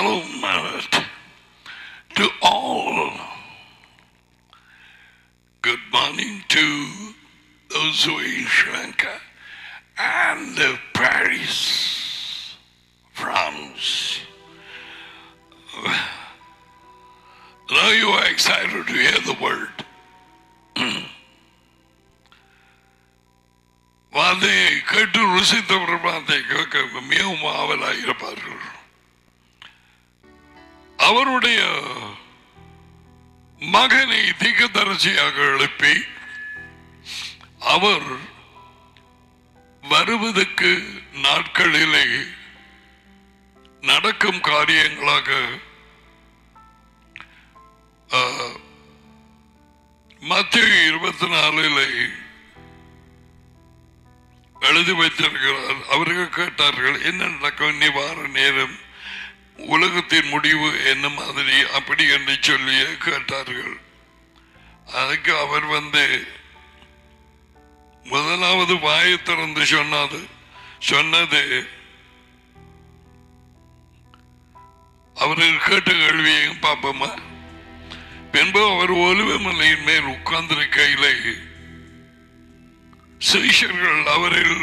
Shalom to all. Good morning to those who are in Sri Lanka and Paris, France. Now you are excited to hear the word. வார்த்தையை கேட்டு ருசித்தவர்கள் வார்த்தையை கேட்க மிகவும் ஆவலாயிருப்பார்கள். அவருடைய மகனை தீர்க்கதரிசியாக எழுப்பி அவர் வருவதற்கு நாட்களிலே நடக்கும் காரியங்களாக மத்தேயு 24 எழுதி வைத்திருக்கிறார். அவர்கள் கேட்டார்கள், என்ன நடக்கும், நீ வார நேரம், உலகத்தின் முடிவு என்ன மாதிரி அப்படி என்று சொல்லி கேட்டார்கள். அதுக்கு அவர் முதலாவது வாயை திறந்து சொன்னது அவர்கள் கேட்ட கேள்வியையும் பார்ப்போமா. பின்பு அவர் ஒலிவமலையின் மேல் உட்கார்ந்திருக்கையிலே சீஷர்கள் அவரில்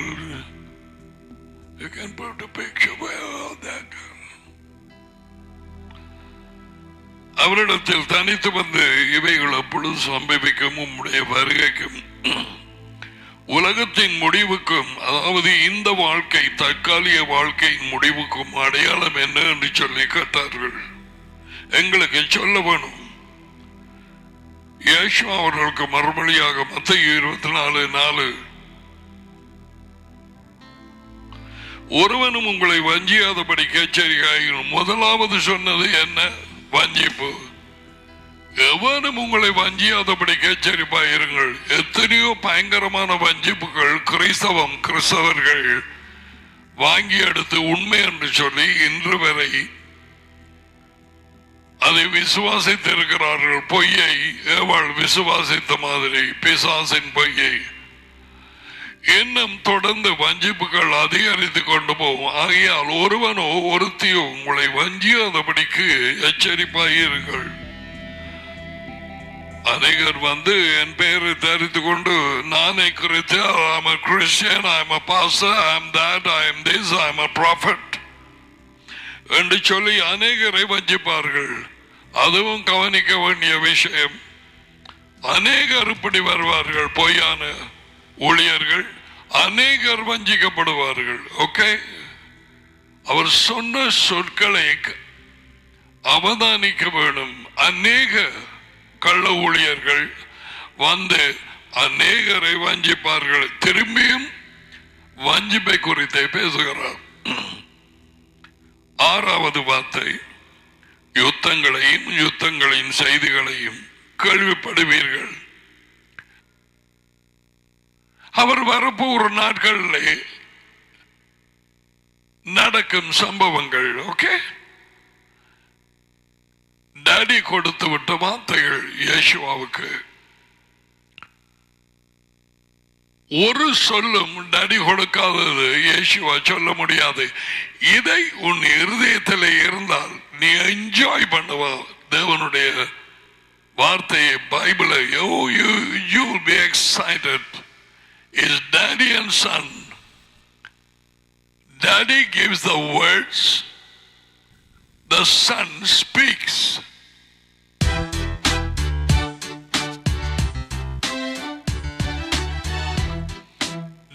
அவரிடத்தில் தனித்து வந்து இவைகள் எப்பொழுது சம்பவிக்கும், உம்முடைய வருகைக்கும் உலகத்தின் முடிவுக்கும், அதாவது இந்த வாழ்க்கை தற்காலிக வாழ்க்கையின் முடிவுக்கும் அடையாளம் என்ன என்று சொல்லி கேட்டார்கள். எங்களுக்கு சொல்ல வேணும். இயேசுவா அவர்களுக்கு மறுமொழியாக மத்தேயு 24:4 ஒருவனும் உங்களை வஞ்சியாதபடி எச்சரிக்கையாயிரும். முதலாவது சொன்னது என்ன? வஞ்சிப்பு. எவனும் உங்களை வஞ்சியாதபடி எச்சரிப்பாயிருங்கள். எத்தனையோ பயங்கரமான வஞ்சிப்புகள் கிறிஸ்தவர்கள் வாங்கி எடுத்து உண்மை என்று சொல்லி இன்று வரை அதை விசுவாசித்திருக்கிறார்கள். பொய்யை ஏவாள் விசுவாசித்த மாதிரி பிசாசின் பொய்யை இன்னும் தொடர்ந்து வஞ்சிப்புகள் அதிகரித்துக் கொண்டு போகும். ஆகையால் ஒருவனோ ஒருத்தியோ உங்களை வஞ்சியாதபடிக்கு எச்சரிப்பாயிருங்கள். அநேகர் என் பெயரை தரித்து கொண்டு நானே குறித்து I am a Christian, I am a pastor, I am that, I am this, I am a prophet என்று சொல்லி அநேகரை வஞ்சிப்பார்கள். அதுவும் கவனிக்க வேண்டிய விஷயம். அநேகர் இப்படி வருவார்கள், பொய்யான ஊழியர்கள். அநேகர் வஞ்சிக்கப்படுவார்கள். ஓகே, அவர் சொன்ன சொற்களை அவதானிக்க வேண்டும். அநேக கள்ள ஊழியர்கள் அநேகரை வஞ்சிப்பார்கள். திரும்பியும் வஞ்சிப்பை குறித்தே பேசுகிறார். 6வது வார்த்தை, யுத்தங்களின் செய்திகளையும் கேள்விப்படுவீர்கள். அவர் வரப்போற நாட்களிலே நடக்கும் சம்பவங்கள். ஓகே, டாடி கொடுத்து விட்ட வார்த்தைகள் இயேசுவாவுக்கு. ஒரு சொல்லும் டாடி கொடுக்காதது இயேசுவா சொல்ல முடியாது. இதை உன் இருதயத்தில் இருந்தால் நீ என்ஜாய் பண்ணுவா தேவனுடைய வார்த்தையை, பைபிளை. You will be excited. Is daddy and son. Daddy gives the words, the son speaks.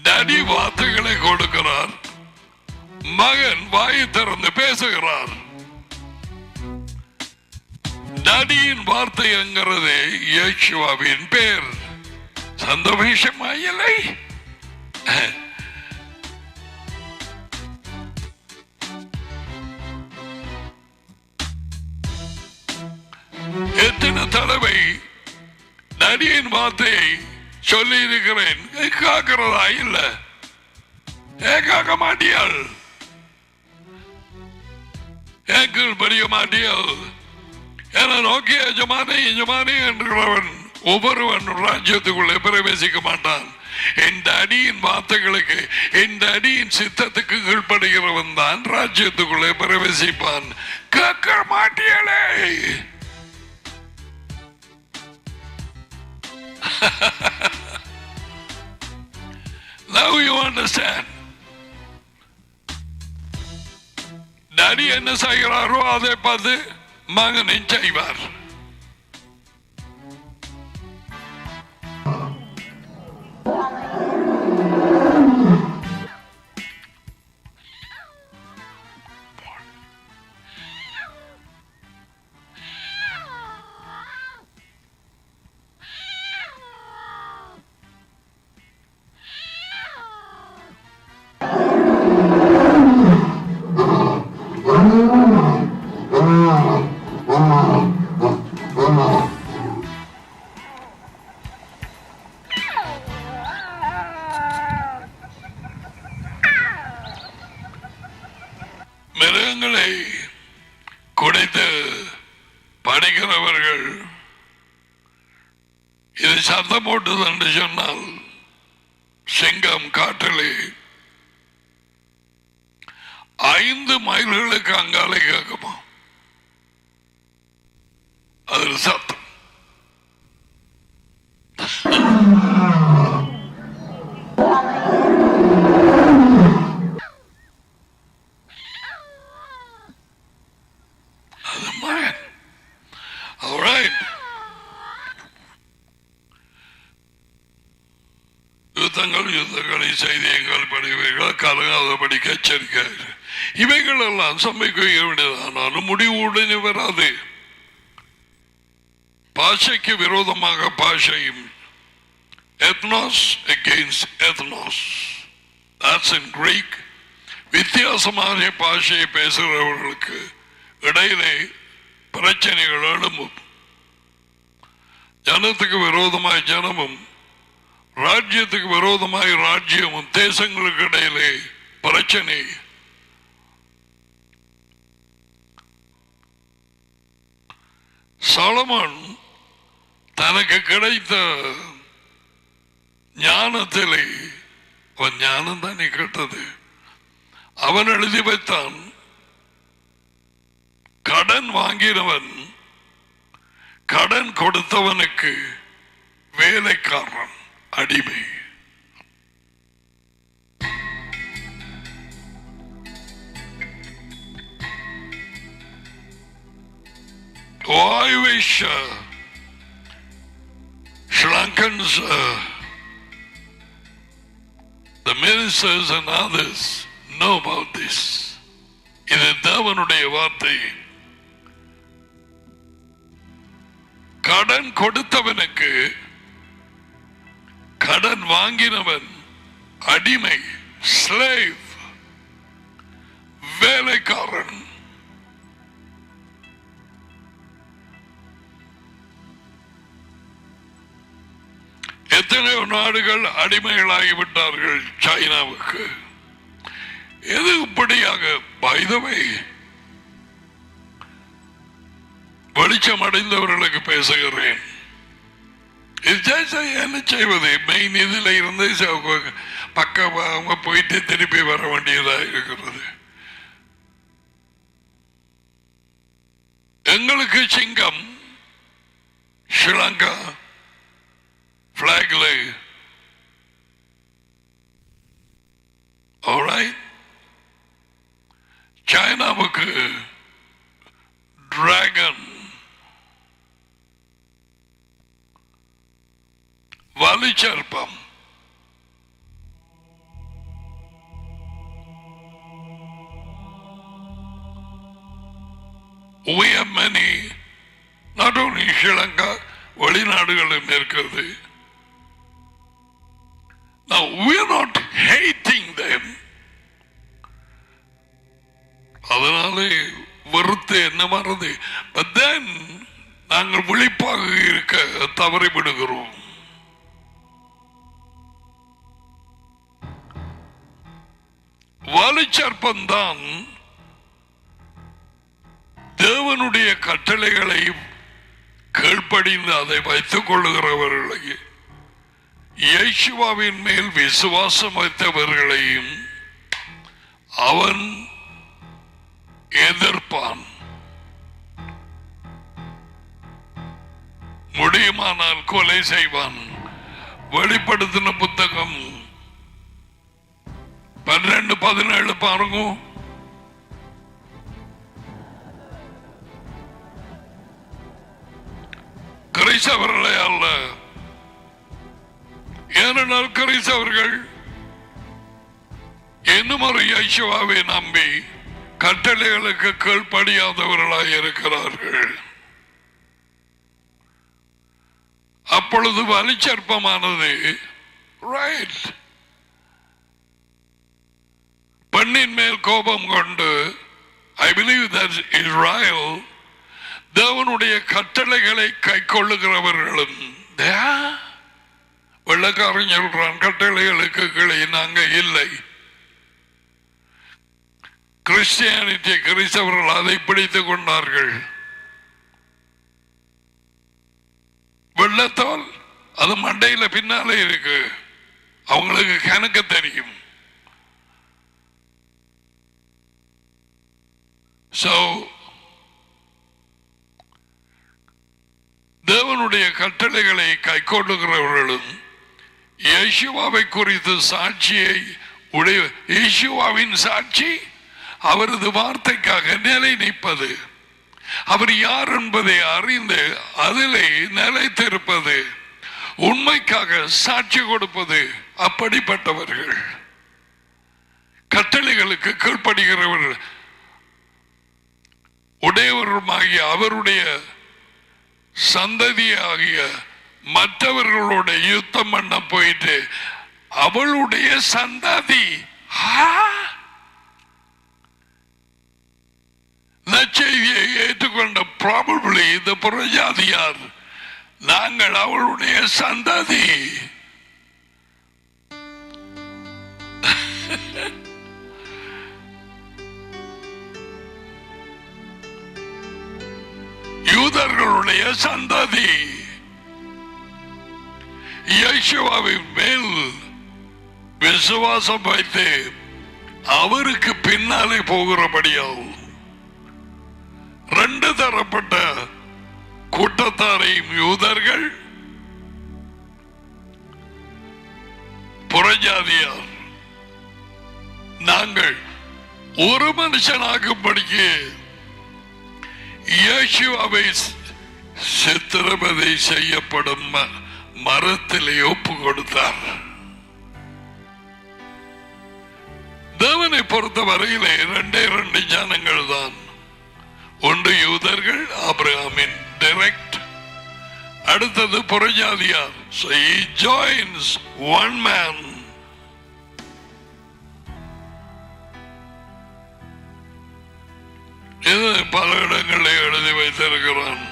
Daddy வார்த்தைகளை கொடுக்கிறார், மகன் வாயை திறந்து பேசுகிறார். டாடியின் வார்த்தை என்கிறது இயேசுவின் பேர். சந்தோஷமாயில்லை? எத்தனை தடவை டாடியின் வார்த்தையை சொல்லி இருக்கிறேன். காக்கிறதா? இல்ல, காக்க மாட்டியாள், ஏக்கள் படிய மாட்டியாள் என நோக்கி எஜமானே எஜமானே என்கிறவன் ஒவ்வொருவன் ராஜ்யத்துக்குள்ளே பிரவேசிக்க மாட்டான். என் அடியின் வார்த்தைகளுக்கு, என் அடியின் சித்தத்துக்கு கீழ்ப்படுகிறவன் தான் ராஜ்யத்துக்குள்ளே பிரவேசிப்பான். கேட்க மாட்டியலே. Now you understand. டாடி என்ன செய்கிறாரோ அதை பார்த்து மகனும் செய்வார். மிருகங்களை குடைத்து படிக்கிறவர்கள் இது சத்தம் போட்டது என்று சொன்னால் சிங்கம் காட்டிலே 5 மைல்களுக்கு அங்காலே கேட்குமா அதில் சத்தம். யுத்தங்களை செய்தியங்கள் படிவீர்கள் கலங்காதபடி எச்சரிக்கை. இவைகள் எல்லாம் சமைக்க வேண்டியதானாலும் முடிவு உடனே வராது. பாஷைக்கு விரோதமாக பாஷையும் ethnos against ethnos. That's in Greek. வித்தியாசமான பாஷையை பேசுகிறவர்களுக்கு இடையிலே பிரச்சனைகள் எழும்பும். ஜனத்துக்கு விரோதமாய் ஜனமும் ராஜ்யத்துக்கு விரோதமாய் ராஜ்யமும் தேசங்களுக்கு இடையிலே பிரச்சனை. சாலமோன் தனக்கு கிடைத்த ஞானத்திலே அவன் ஞானம் தானே கேட்டது. அவன் எழுதி வைத்தான், கடன் வாங்கினவன் கடன் கொடுத்தவனுக்கு வேலைக்காரன் அடிமை. Oh, I wish Sri Lankans, the ministers and others know about this. இது தேவனுடைய வார்த்தை. கடன் கொடுத்தவனுக்கு கடன் வாங்கினவன் அடிமை, ஸ்லேவ், வேலைக்காரன். எத்தனையோ நாடுகள் அடிமைகளாகிவிட்டார்கள் சைனாவுக்கு. எது இப்படியாக பைதவை வெளிச்சம் அடைந்தவர்களுக்கு பேசுகிறேன். என்ன செய்வது? மெயின் இதில் இருந்து பக்கம் அவங்க போயிட்டு திருப்பி வர வேண்டியதாக இருக்கிறது. எங்களுக்கு சிங்கம் ஸ்ரீலங்கா பிளாக்ல சைனாவுக்கு dragon, வலிச்சர்ப்பம். We have many, not only Sri Lanka, வெளிநாடுகளும் இருக்கிறது. Now we are not hating them. அதனாலே வெறுத்து என்ன மாறது? But then நாங்கள் விழிப்பாக இருக்க தவறிவிடுகிறோம். வலிச்சர்ப்பந்தான் தேவனுடைய கட்டளைகளை கீழ்ப்படிந்து அதை வைத்துக் கொள்ளுகிறவர்களையும் இயேசுவின் மேல் விசுவாசம் வைத்தவர்களையும் அவன் எதிர்ப்பான். முடியுமானால் கொலை செய்வான். வெளிப்படுத்தின புத்தகம் 12:17 பாருங்க. கிறிஸ்தவர்களே அல்ல, ஏனென்றால் கிறிஸ்தவர்கள் இன்னும் ஒரு யேசுவாவை நம்பி கட்டளைகளுக்கு கீழ்ப்படியாதவர்களாக இருக்கிறார்கள். அப்பொழுது வலிச்சற்பமானது ரைட் பெண்ணின் மேல் கோபம் கொண்டு, ஐ பிலீவ் தட் இஸ்ரேல் தேவனுடைய கட்டளைகளை கை கொள்ளுகிறவர்களும், வெள்ளக்காரன் சொல்றான் கட்டளைகளுக்கு கீழே நாங்க இல்லை. கிறிஸ்டியானிட்டி கிறிஸ்தவர்கள் அதை பிடித்துக் கொண்டார்கள். வெள்ளத்தோல் அது மண்டையில பின்னாலே இருக்கு, அவங்களுக்கு கணக்க தெரியும். தேவனுடைய கட்டளைகளை கை கொள்ளுகிறவர்களும் இயேசுவாவை குறித்து சாட்சியை உடைய, இயேசுவாவின் சாட்சி அவரது வார்த்தைக்காக நிலை நிற்பது, அவர் யார் என்பதை அறிந்து அதிலே நிலைத்திருப்பது, உண்மைக்காக சாட்சி கொடுப்பது, அப்படிப்பட்டவர்கள் கட்டளைகளுக்கு கீழ்ப்படுகிறவர்கள் உடையவருமாகிய அவருடைய சந்ததியாகிய மற்றவர்களோட யுத்தம் பண்ண போயிட்டு அவளுடைய சந்ததி நற்செய்தியை ஏற்றுக்கொண்ட probably இந்த புறஜாதியார் நாங்கள் அவளுடைய சந்ததி. யூதர்களுடைய சந்ததி இயேசுவின் மேல் விசுவாசம் வைத்து அவருக்கு பின்னாலே போகிறபடியால் ரெண்டு தரப்பட்ட கூட்டத்தாரையும் யூதர்கள் புறஜாதியார் நாங்கள் ஒரு மனுஷனாகும்படிக்கு இயேசுவை சித்திரவதை செய்யப்படும் மரத்திலே ஒப்பு கொடுத்தார். தேவனை பொறுத்த வரையிலே ரெண்டு ஜனங்கள் தான். ஒன்று யூதர்கள், ஆபிரகாமின் டைரக்ட், அடுத்தது புறஜாதியார். So he joins one man. இது பல இடங்களில் எழுதி வைத்திருக்கிறான்.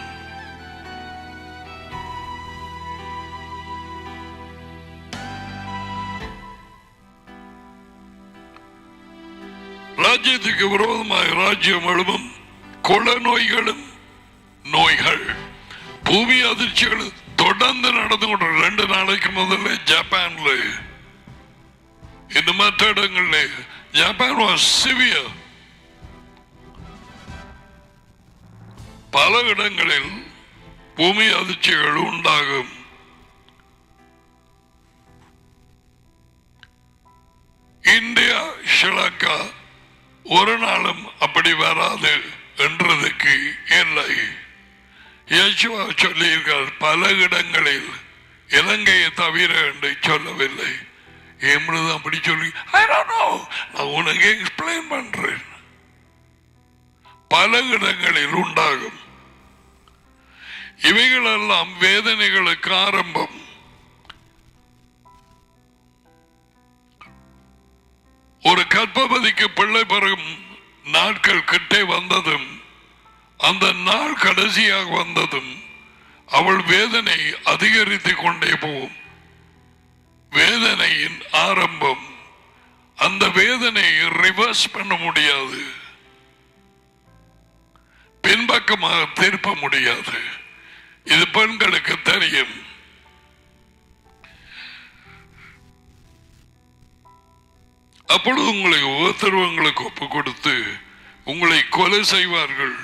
ராஜ்யத்துக்கு விரோதமாக ராஜ்யம் எழுவும் கொள்ள நோய்களும் நோய்கள் பூமி அதிர்ச்சிகள் தொடர்ந்து நடந்து கொண்டு 2 நாளைக்கு முதல்ல ஜப்பான்ல இந்த மற்ற இடங்கள்ல ஜப்பான் was severe. பல இடங்களில் பூமி அதிர்ச்சிகள் உண்டாகும். இந்தியா ஸ்ரீலங்கா ஒரு நாளும் அப்படி வராது என்றதுக்கு இல்லை. இயேசுவா சொல்லியிருக்கார் பல இடங்களில், இலங்கையை தவிர என்று சொல்லவில்லை. ஏம்பது அப்படி சொல்லி நான் உனக்கு எக்ஸ்பிளைன் பண்றேன். பல இடங்களில் உண்டாகும். இவைகளெல்லாம் வேதனைகளுக்கு ஆரம்பம். ஒரு கர்ப்பவதிக்கு பிள்ளை பெறும் நாட்கள் கிட்டே வந்ததும், அந்த நாள் கடைசியாக வந்ததும் அவள் வேதனை அதிகரித்துக் கொண்டே போகும். வேதனையின் ஆரம்பம். அந்த வேதனையை ரிவர்ஸ் பண்ண முடியாது, பின்பக்கமாக திருப்ப முடியாது. இது பெண்களுக்கு தெரியும். அப்பொழுது உங்களை உபத்திரவங்களுக்கு ஒப்பு கொடுத்து உங்களை கொலை செய்வார்கள்.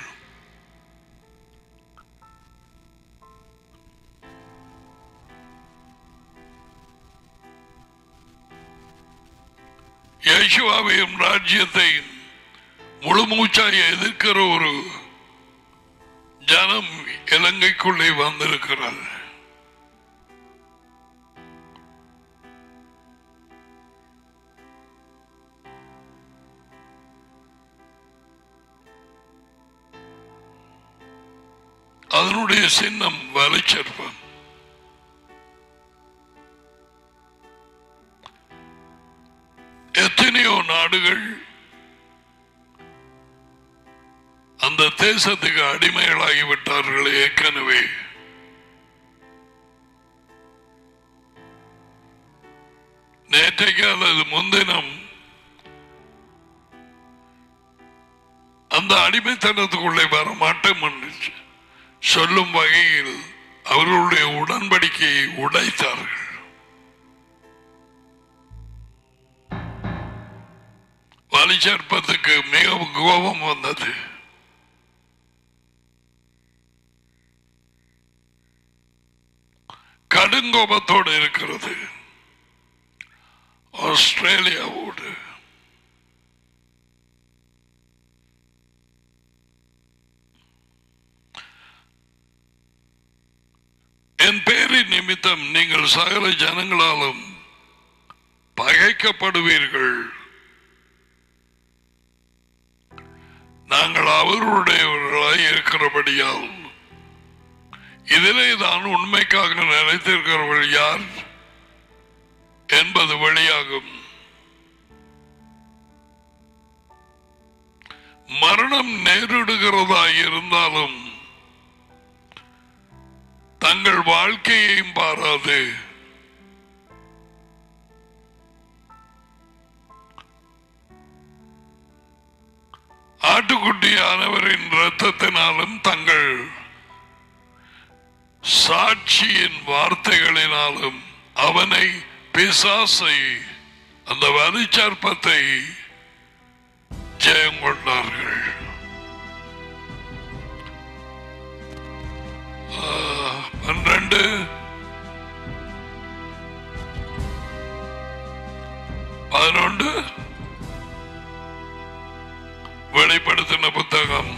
யேசுவாவையும் ராஜ்யத்தையும் முழுமூச்சாய் எதிர்க்கிற ஒரு ஜனம் இலங்கைக்குள்ளே வந்திருக்கிறது. அதனுடைய சின்னம் வலைச்சர்ப்பம். எத்தனையோ நாடுகள் அந்த தேசத்துக்கு அடிமைகளாகிவிட்டார்கள். ஏற்கனவே நேற்றைக்கு அல்லது முன்தினம் அந்த அடிமைத்தனத்துக்குள்ளே வர மாட்டோம் என்று சொல்லும் வகையில் அவர்களுடைய உடன்படிக்கையை உடைத்தார்கள். வலிச்சற்பத்துக்கு மிகவும் கோபம் வந்தது. கடுங்கோபத்தோடு இருக்கிறது ஆஸ்திரேலியாவோடு. என் பேரின் நிமித்தம் நீங்கள் சகல ஜனங்களாலும் பகைக்கப்படுவீர்கள். நாங்கள் அவர்களுடையவர்களாய் இருக்கிறபடியால் இதிலே தான் உண்மைக்காக நினைத்திருக்கிறவர்கள் யார் என்பது வெளியாகும். மரணம் நேரிடுகிறதாய் இருந்தாலும் தங்கள் வாழ்க்கையையும் பாராது ஆட்டுக்குட்டியானவரின் இரத்தத்தினாலும் தங்கள் சாட்சியின் வார்த்தைகளினாலும் அவனை, பிசாசை, அந்த வலிச்சர்ப்பத்தை ஜெயம் கொண்டார்கள். 12 11 வெளிப்படுத்தின புத்தகம்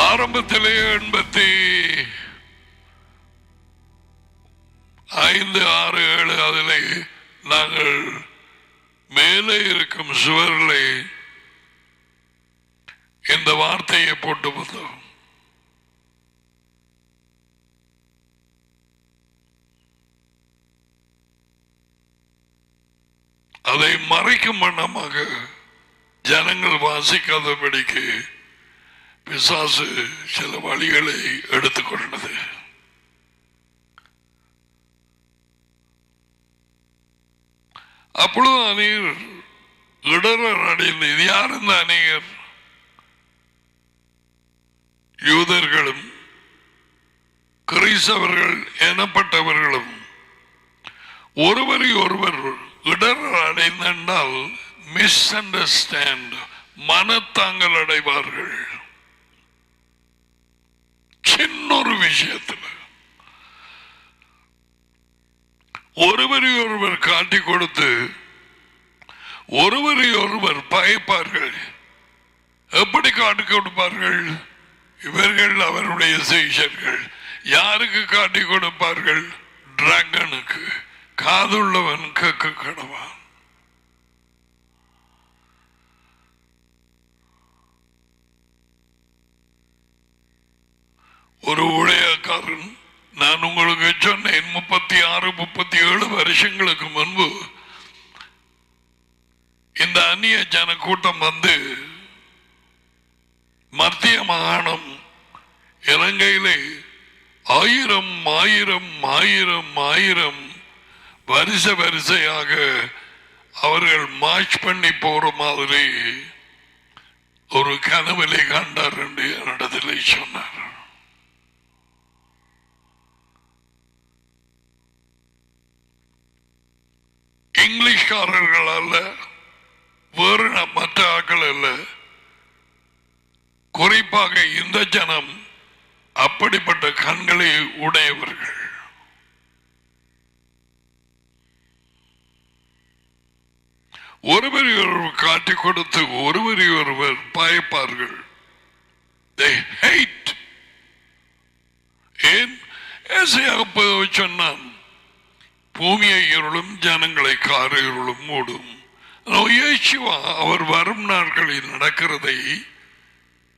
ஆரம்பத்திலே 85, 6, 7 அதிலே நாங்கள் மேலே இருக்கும் சுவர்களை இந்த வார்த்தையை போட்டு வந்தோம். அதை மறைக்கும் வண்ணமாக ஜனங்கள் வாசிக்காதபடிக்கு பிசாசு சில வழிகளை எடுத்துக்கொண்டது. அப்பொழுது அநேகர் இடர் அடைந்து, இது யார் இந்த அநேகர்? யூதர்களும் கிறிஸ்தவர்கள் எனப்பட்டவர்களும் ஒருவரை ஒருவர் இடர் அடைந்தால் மிஸ் அண்டர்ஸ்டாண்ட், மனத்தாங்கள் அடைவார்கள். சின்னொரு விஷயத்தில் ஒருவரை ஒருவர் காட்டிக் கொடுத்து ஒருவரை ஒருவர் பயப்பார்கள். எப்படி காட்டிக் கொடுப்பார்கள்? இவர்கள் அவருடைய சீஷர்கள். யாருக்கு காட்டிக் கொடுப்பார்கள்? டிராகனுக்கு. காதுள்ளவன் கேட்க கடவான். ஒரு ஊழியக்காரன், நான் உங்களுக்கு சொன்னேன், 36, 37 வருஷங்களுக்கு முன்பு இந்த அந்நிய ஜன கூட்டம் வந்து மத்திய மாகாணம் இலங்கையிலே 1000 1000 1000 1000 வரிசை வரிசையாக அவர்கள் மார்ச் பண்ணி போற மாதிரி ஒரு கனவிலை கண்டார் என்று என்னிடத்திலே சொன்னார். இங்கிலீஷ்காரர்கள் அல்ல, வேறு மற்ற ஆக்கள் அல்ல, குறிப்பாக இந்த ஜனம் அப்படிப்பட்ட கண்களை உடையவர்கள். ஒருவரை ஒருவர் காட்டிக் கொடுத்து ஒருவரை ஒருவர் பயப்பார்கள். They hate. ஏன் சொன்னான், பூமியை இருளும் ஜனங்களை கார இருளும் மூடும். அவர் வரும் நாட்களில் நடக்கிறதை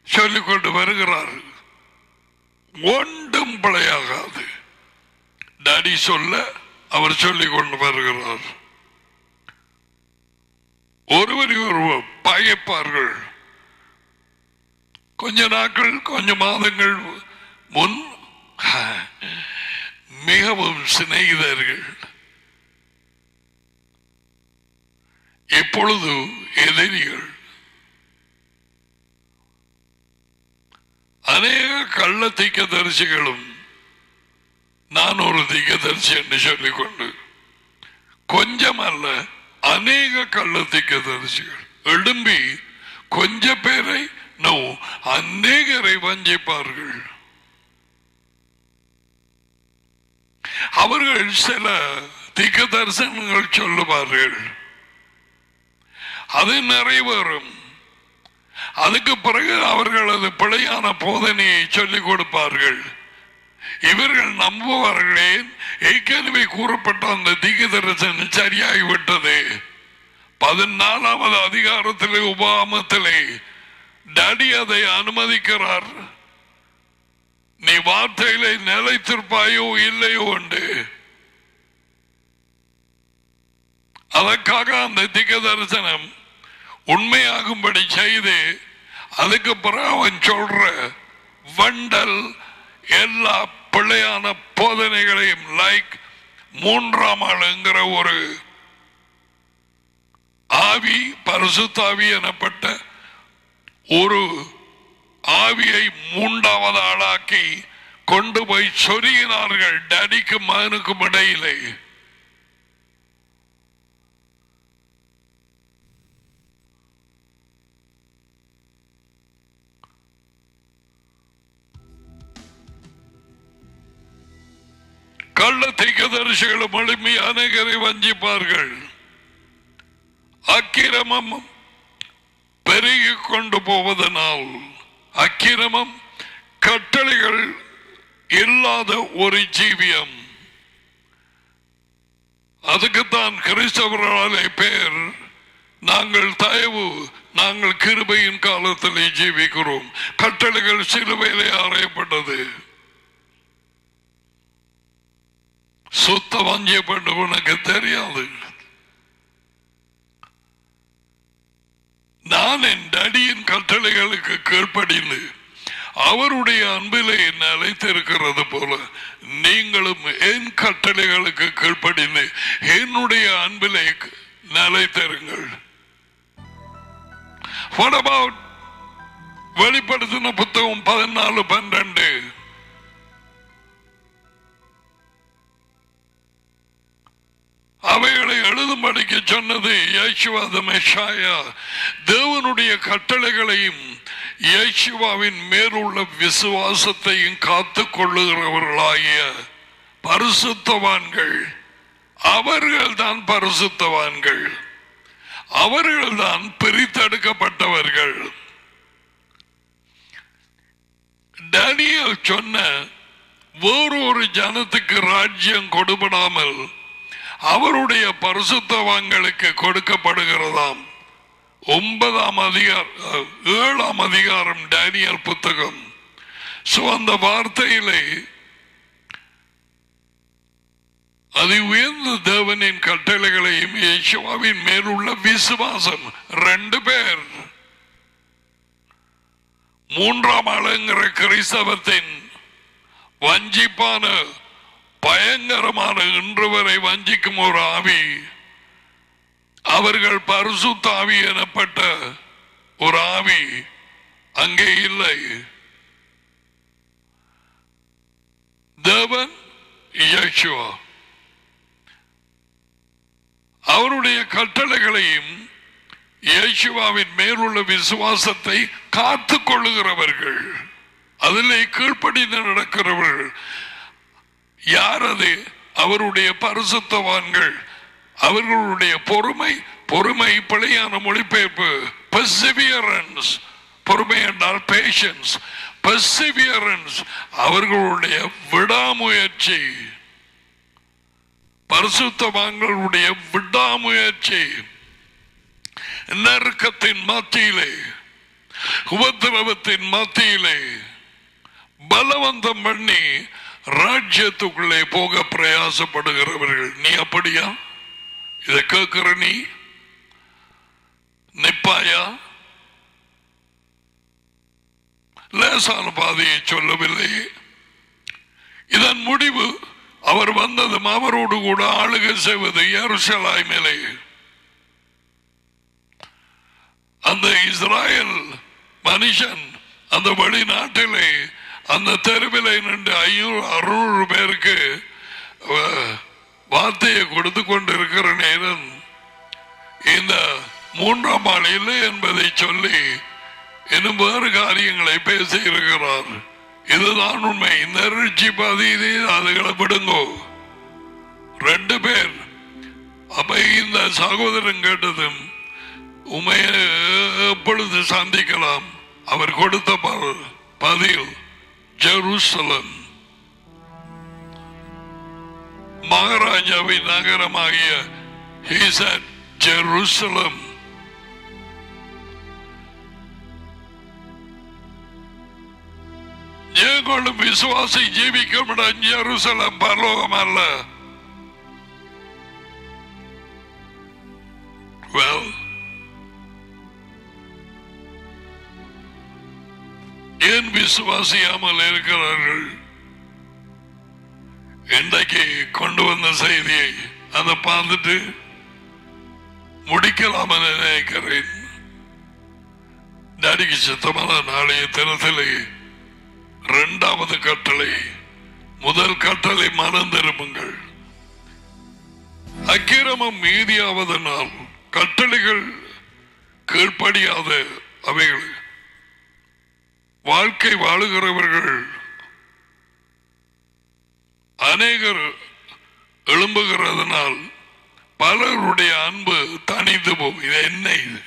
சொல்லிக்கொண்டு வருகிறார். ஒன்றும் பிழையாகாது. டாடி சொல்ல அவர் சொல்லிக் கொண்டு வருகிறார். ஒருவரை ஒருவர் பயப்பார்கள். கொஞ்ச நாட்கள் கொஞ்ச மாதங்கள் முன் மிகவும் சிநேகிதர்கள், இப்பொழுது எதிரிகள். அநேக கள்ள தீர்க்கதரிசிகளும் நான் ஒரு தீர்க்கதரிசி என்று சொல்லிக்கொண்டு, கொஞ்சம் அல்ல அநேக கள்ள தீர்க்கதரிசிகள் எழும்பி கொஞ்ச பேரை அநேகரை வஞ்சிப்பார்கள். அவர்கள் சில தீர்க்க தரிசனங்கள் சொல்லுவார்கள், அது நிறைவேறும். அதுக்கு பிறகு அவர்களது பிழையான போதனையை சொல்லிக் கொடுப்பார்கள். இவர்கள் நம்புவார்களே, ஏற்கனவே கூறப்பட்ட அந்த தீர்க்க தரிசனம் சரியாகிவிட்டது. 14வது அதிகாரத்திலே உபாகமத்திலே டாடி அதை அனுமதிக்கிறார். நீ வார்த்தையிலே நிலைத்திருப்பாயோ இல்லையோ என்று. அதற்காக அந்த தீர்க்க தரிசனம் உண்மையாகும்படி செய்து அதுக்கு பிறகு அவன் சொல்ற வண்டல் எல்லா பிள்ளையான போதனைகளையும், லைக் 3ஆம் ஆளுங்கிற ஒரு ஆவி, பரிசுத்தாவி எனப்பட்ட ஒரு ஆவியை 3வது ஆளாக்கி கொண்டு போய் சொருகினார்கள் டாடிக்கும் மகனுக்கும் இடையிலே. கள்ள தீர்க்கதரிசிகளும் எழுப்பி அநேகரை வஞ்சிப்பார்கள். அக்கிரமம் பெருகிக் கொண்டு போவதனால், அக்கிரமம் கட்டளைகள் இல்லாத ஒரு ஜீவியம். அதுக்குத்தான் கிறிஸ்தவர்களாலே பேர். நாங்கள் தயவு, நாங்கள் கிருபையின் காலத்திலே ஜீவிக்கிறோம். கட்டளைகள் சிலுவையிலே அறையப்பட்டது. சுத்த வஞ்சியப்பட்டு உனக்கு தெரியாது. நான் என் டாடியின் கட்டளைகளுக்கு கீழ்ப்படிந்து அவருடைய அன்பிலே என்னை அழைத்திருக்கிறது போல நீங்களும் என் கட்டளைகளுக்கு கீழ்ப்படிந்து என்னுடைய அன்பிலே நிலைத்திருங்கள். What about வெளிப்படுத்தின புத்தகம் 14:12? அவைகளை எழுதும்படிக்கு சொன்னது யேசுவா மெஷாயா. தேவனுடைய கட்டளைகளையும் யேசுவாவின் மேலுள்ள விசுவாசத்தையும் காத்துக் கொள்ளுகிறவர்களாகிய பரிசுத்தவான்கள். அவர்கள்தான் பரிசுத்தவான்கள், அவர்கள்தான் பிரித்தெடுக்கப்பட்டவர்கள். தானியேல் சொன்ன வேறொரு ஜனத்துக்கு ராஜ்யம் கொடுபடாமல் அவருடைய பரிசுத்தவான்களுக்கு கொடுக்கப்படுகிறதாம். 7ஆம் அதிகாரம் தானியேல் புத்தகம். அந்த வார்த்தையிலே அது உயர்ந்த தேவனின் கட்டளைகளையும் யேசுவின் மேலுள்ள விசுவாசம் 2 பேர். 3ஆம் ஆளுங்கிற கிறிஸ்தவத்தின் வஞ்சிப்பான பயங்கரமான இன்று வரை வஞ்சிக்கும் ஒரு ஆவி, அவர்கள் பரிசுத்த ஆவி எனப்பட்ட ஒரு ஆவி அங்கே இல்லை. தேவன் யேசுவா அவருடைய கட்டளைகளையும் யேசுவாவின் மேலுள்ள விசுவாசத்தை காத்துக் கொள்ளுகிறவர்கள், அதிலே கீழ்ப்படிந்து நடக்கிறவர்கள். யார் அது? அவருடைய பரிசுத்தவான்கள். அவர்களுடைய பொறுமை பொறுமை பிழையான மொழிபெயர்ப்பு. perseverance, பொறுமை என்றால் patience, perseverance, அவர்களுடைய விடாமுயற்சி, பரிசுத்தவான்களுடைய விடாமுயற்சி, நெருக்கத்தின் மத்தியிலே, உபத்திரவத்தின் மத்தியிலே பலவந்தம் பண்ணி ராஜ்யத்துக்குள்ளே போக பிரயாசப்படுகிறவர்கள். நீ அப்படியா? இதை கேட்கிற நீ நிப்பாயா? லேசான பாதையை சொல்லவில்லை. இதன் முடிவு அவர் வந்ததும் அவரோடு கூட ஆளுகை செய்வது எருசலேமிலே. அந்த இஸ்ராயல் மனுஷன் அந்த வெளிநாட்டிலே அந்த தெருவிலை நின்று 500-600 பேருக்கு வார்த்தையை கொடுத்து கொண்டிருக்கிற நேரம் இந்த 3ஆம் ஆள் இல்லை என்பதை சொல்லி இன்னும் வேறு காரியங்களை பேசி இருக்கிறார். இதுதான் உண்மை. நெருச்சி பாதியிலே அதுகளை விடுங்கோ. 2 பேர். அப்ப இந்த சகோதரன் கேட்டதும் உண்மையை எப்பொழுது சந்திக்கலாம்? அவர் கொடுத்த பதில் ஜெருசலம், மகாராஜாவின் நகரமாகிய ஜெருசலம். ஏகொள்ளும் விசுவாசி ஜீவிக்கும் ஜெருசலம் பரலோகம் அல்ல. ஏன் விசுவாசியாமல் இருக்கிறார்கள்? இன்றைக்கு கொண்டு வந்த செய்தியை அதை பார்த்துட்டு முடிக்கலாம் நினைக்கிறேன். டாடிக்கு சித்தமான நாளைய தினத்திலே 2வது கட்டளை, முதல் கட்டளை மனம் திரும்புங்கள். அக்கிரமம் மீதியாவதனால் கட்டளைகள் கீழ்ப்படியாத அவைகள் வாழ்க்கை வாழுகிறவர்கள் அநேகர் எழும்புகிறதுனால் பலருடைய அன்பு தனிந்து போகும். இது என்ன? இது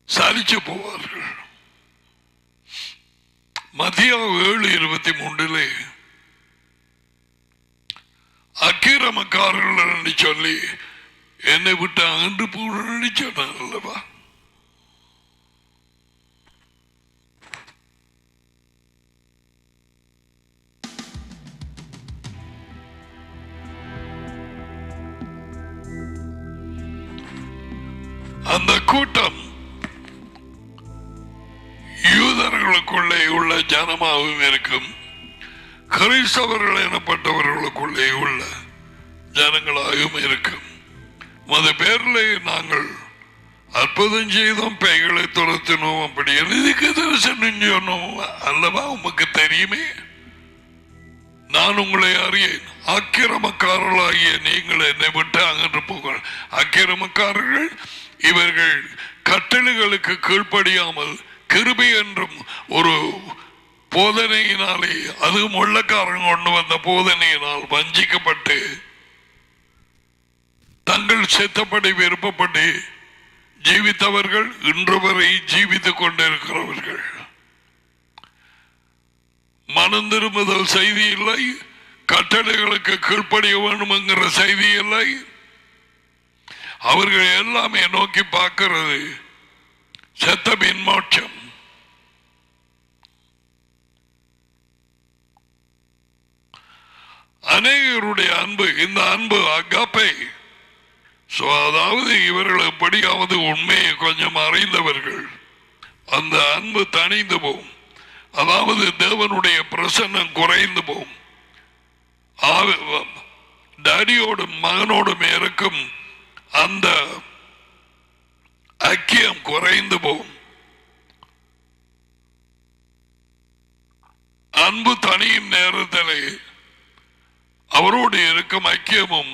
சரிச்சு போவார்கள். மத்தியம் 7:23 அக்கிரமக்காரர்கள் என்று சொல்லி என்னை விட்டு அகன்று போன்னு சொன்னார் அல்லவா? அந்த கூட்டம் யூதர்களுக்குள்ளே உள்ள ஜனமாகவும் இருக்கும், கிறிஸ்தவர்கள் எனப்பட்டவர்களுக்குள்ளே உள்ள ஜனங்களாகவும் இருக்கும். அது பேரிலே நாங்கள் அற்புதம் செய்தோம், பேய்களை துரத்தினோம், அப்படி இதுக்கு தரிசனம் சொன்னோம் அல்லவா? உமக்கு தெரியுமே, நான் உங்களை அறியேன். அக்கிரமக்காரர்களாகிய நீங்கள் என்னை விட்டு அகன்று போக. அக்கிரமக்காரர்கள் இவர்கள் கட்டளைகளுக்கு கீழ்ப்படியாமல் கிருபை என்றும் ஒரு போதனையினாலே, அதுவும் உள்ளக்காரன் கொண்டு வந்த போதனையினால் வஞ்சிக்கப்பட்டு தங்கள் சித்தப்படி விருப்பப்பட்டு ஜீவித்தவர்கள், இன்று வரை ஜீவித்துக் கொண்டிருக்கிறவர்கள். மனம் திரும்புதல் செய்தி இல்லை, கட்டளைகளுக்கு கீழ்ப்படிய வேண்டும் என்கிற செய்தி இல்லை. அவர்கள் எல்லாமே நோக்கி பார்க்கிறது செத்தபின் மோட்சம். அநேகருடைய அன்பு, இந்த அன்பு அகாப்பை. அதாவது இவர்கள் எப்படியாவது உண்மையை கொஞ்சம் அறிந்தவர்கள், அந்த அன்பு தணிந்து போகும். அதாவது தேவனுடைய பிரசன்னம் குறைந்து போகும். டாடியோடும் மகனோடும் இருக்கும் அந்த ஐக்கியம் குறைந்து போகும். அன்பு தனியும் நேரத்தில் அவரோடு இருக்கும் ஐக்கியமும்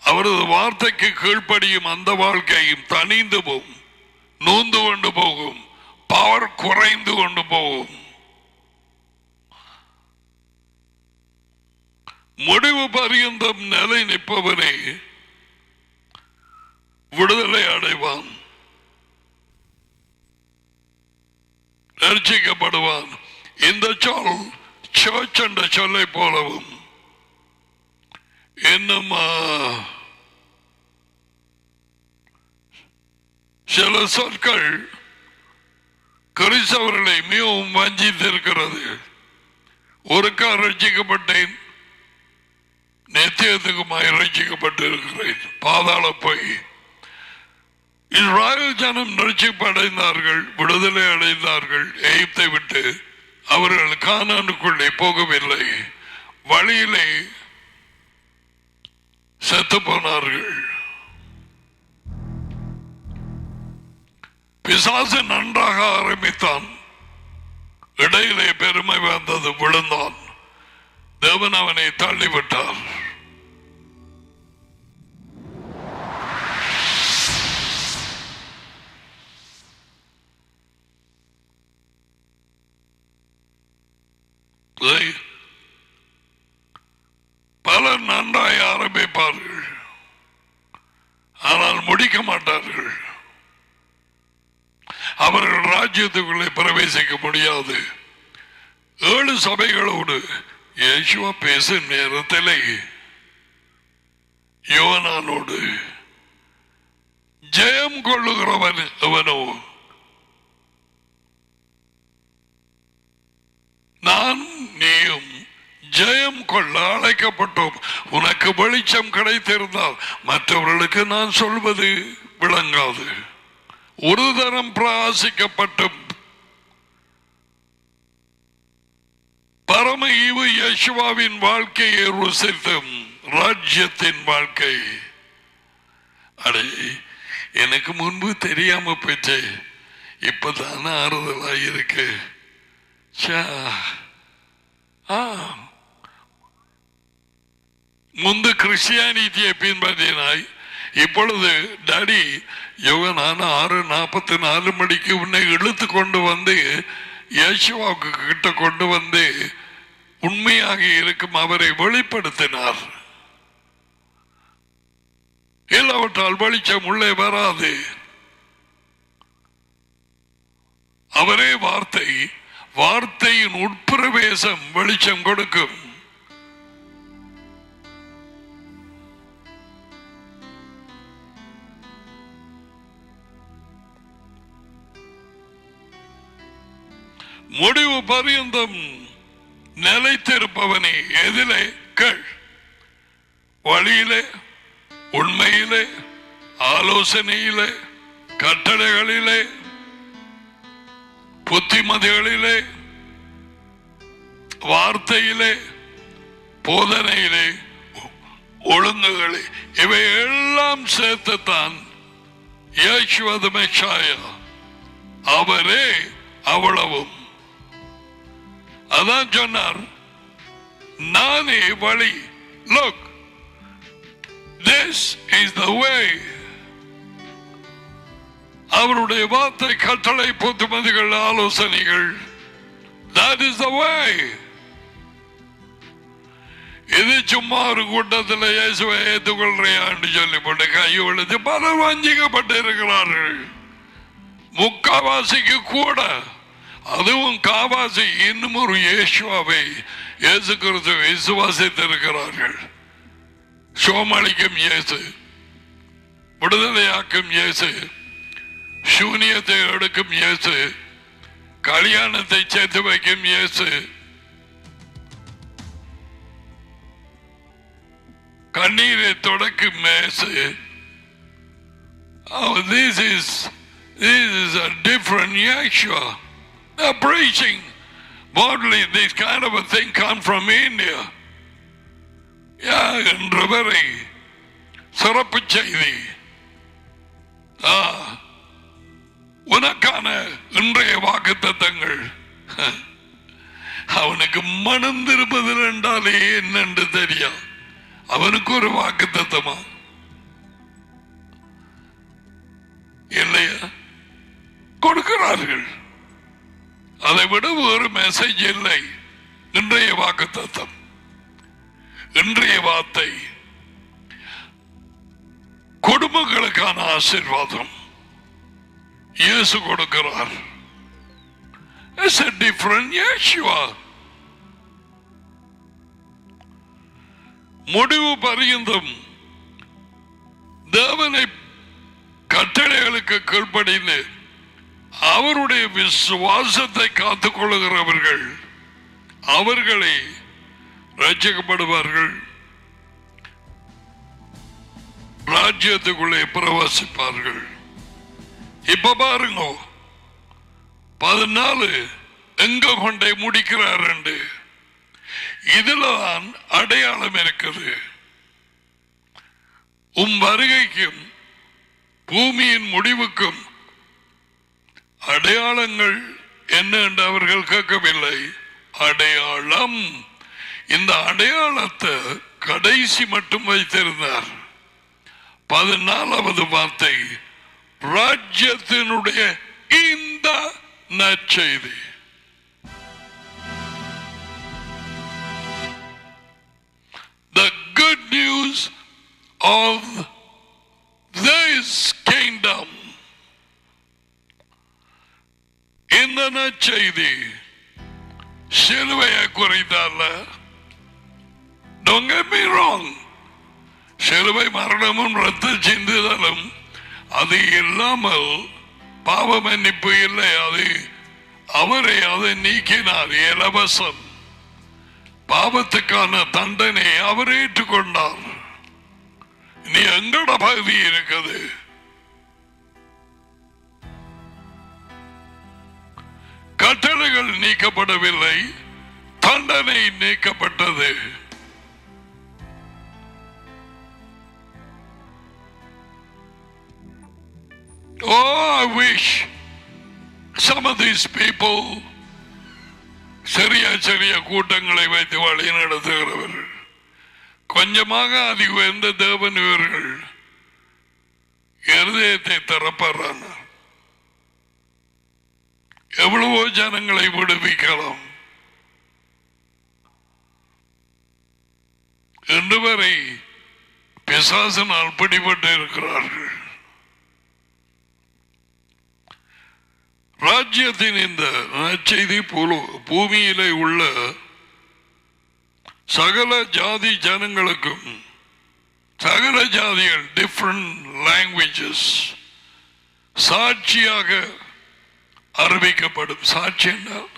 அவரது வார்த்தைக்கு கீழ்ப்படியும் அந்த வாழ்க்கையும் தனிந்து போகும், நூந்து கொண்டு போகும், பவர் குறைந்து கொண்டு போகும். முடிவு பரியந்தம் நிலை நிற்பவனே விடுதலை அடைவான், ரட்சிக்கப்படுவான். இந்த சொல் சர்ச் என்ற சொல்லை போலவும் இன்னும் சில சொற்கள் கிறிஸ்தவர்களை மிகவும் வஞ்சித்திருக்கிறது. ஒரு கால் ரட்சிக்கப்பட்டேன், நித்தியத்துக்குமாய் ரட்சிக்கப்பட்டிருக்கிறேன். பாதாள போய் இஸ்ராயல் ஜனம் ரட்சிப்படைந்தார்கள், விடுதலை அடைந்தார்கள். எகிப்தை விட்டு அவர்கள் கானானுக்குள்ளே போகவில்லை, வழியிலே செத்து போனார்கள். பிசாசு நன்றாக ஆரம்பித்தான், இடையிலே பெருமை வந்தது, விழுந்தான். தேவன் அவனை தள்ளிவிட்டார். பலர் நன்றாய் ஆரம்பிப்பார்கள், ஆனால் முடிக்க மாட்டார்கள். அவர்கள் ராஜ்யத்துக்குள்ளே பிரவேசிக்க முடியாது. 7 சபைகளோடு இயேசுவா பேசும் நேரத்திலே யோவானோடு ஜெயம் கொள்ளுகிறவன் அவனோ, நான் நீயும் ஜெயம் கொள்ள அழைக்கப்பட்டோம். உனக்கு வெளிச்சம் கிடைத்திருந்தால் மற்றவர்களுக்கு நான் சொல்வது விளங்காது. ஒரு தரம் பிரகாசிக்கப்பட்டும் பரம ஈவு யேசுவாவின் வாழ்க்கையை ருசித்தும் ராஜ்யத்தின் வாழ்க்கை. அடே, எனக்கு முன்பு தெரியாம போச்சு, இப்பதான ஆறுதலாக இருக்கு. முன்பு கிறிஸ்டியானிட்டியை பின்பற்றினாய், இப்பொழுது டாடி யோவான் 6:44 மணிக்கு உன்னை இழுத்து கொண்டு வந்து இயேசுவுக்கு கிட்ட கொண்டு வந்து உண்மையாக இருக்கும் அவரை வெளிப்படுத்தினார். இல்லாவிட்டால் வெளிச்சம் உள்ளே வராது. அவரே வார்த்தை, வார்த்தையின் உட்பிரவேசம் வெளிச்சம் கொடுக்கும். முடிவு பரியந்தம் நிலைத்திருப்பவனே. எதிலே? கேள். வழியிலே, உண்மையிலே, ஆலோசனையிலே, கட்டளைகளிலே, புத்திமதிகளிலே, வார்த்தையிலே, போதனையிலே, ஒழுங்குகளே, இவை எல்லாம் சேர்த்துத்தான் இயேசுவது மெஷாயா. அவரே அவ்வளவும். அதான் சொன்னார், நானே வழி. Look, this is the way. அவருடைய வார்த்தை, கட்டளை, புத்திமதிகள், ஆலோசனைகள், that is the way. இது சும்மா ஒரு கூட்டத்தில் இயேசுவை ஏற்றுக்கொள்றையான்னு சொல்லி போட்டு கையெழுத்து பலர் வஞ்சிக்கப்பட்டு இருக்கிறார்கள். முக்காவாசிக்கு கூட, அதுவும் காவாசி இன்னும் ஒரு இயேசுவை இயேசு கிறிஸ்துவை விசுவாசித்திருக்கிறார்கள். சோமளிக்கும் இயேசு, விடுதலையாக்கும் இயேசு, சூனியத்தை எடுக்கும் இயேசு, கல்யாணத்தை சேர்த்து வைக்கும் இயேசு, கண்ணீரை தொடக்கும் இயேசு. This is a different Yeshua. They're preaching boldly. This kind of a thing come from India. என்று வரை சிறப்பு செய்தி. உனக்கான இன்றைய வாக்குத்தத்தங்கள். அவனுக்கு மணந்திருப்பது என்றாலே என்னென்று தெரியும். அவனுக்கு ஒரு வாக்குத்தத்தமா இல்லையா? கொடுக்கிறார்கள். அதை விட ஒரு மெசேஜ் இல்லை. இன்றைய வாக்குத்தத்தம் இன்றைய வார்த்தை குடும்பங்களுக்கான ஆசீர்வாதம் இயேசு கொடுக்கிறார். It's a different Yeshua. முடிவு பரியந்தம் தேவனை கட்டளைகளுக்கு கீழ்ப்படிந்து அவருடைய விசுவாசத்தை காத்துக் கொள்ளுகிறவர்கள் அவர்களை ரட்சிக்கப்படுவார்கள், ராஜ்யத்துக்குள்ளே பிரவாசிப்பார்கள். இப்ப பாருங்க 14 எங்க கொண்டே முடிக்கிறார் என்று. இதுலதான் அடையாளம் இருக்குது. வருகைக்கும் பூமியின் முடிவுக்கும் அடையாளங்கள் என்ன என்று அவர்கள் கேட்கவில்லை. அடையாளம், இந்த அடையாளத்தை கடைசி மட்டும் வைத்திருந்தார். 14வது வார்த்தை ராஜ்யத்தினுடைய இந்த நற்செய்தி. The good news of this kingdom. இந்த நற்செய்தி சிலுவையை குறித்தால. Don't get me wrong. சிலுவை மரணமும் ரத்த சிந்துதலும் அது இல்லாமல் பாவ மன்னிப்பு இல்லை. அது அவரை அதை நீக்கினார். இலவசம் பாவத்துக்கான தண்டனை அவர் ஏற்றுக்கொண்டார். நீ எங்கட பகுதி இருக்குது. கட்டளைகள் நீக்கப்படவில்லை, தண்டனை நீக்கப்பட்டது. Oh, I wish some of these people சிறிய கூட்டங்களை வைத்து வழி நடத்துகிறவர்கள் கொஞ்சமாக அதி உயர்ந்த தேவன் இவர்கள் இருதயத்தை திறப்பாரான எவ்வளவோ ஜனங்களை விடுவிக்கலாம். இன்று வரை பிசாசினால் பிடிபட்டு இருக்கிறார்கள். ராஜ்யத்தின் இந்த நற்செய்தி பூமியிலே உள்ள சகல ஜாதி ஜனங்களுக்கும், சகல ஜாதிகள் டிஃபரண்ட் லாங்குவேஜஸ் சாட்சியாக அறிவிக்கப்படும். சாட்சி என்றால்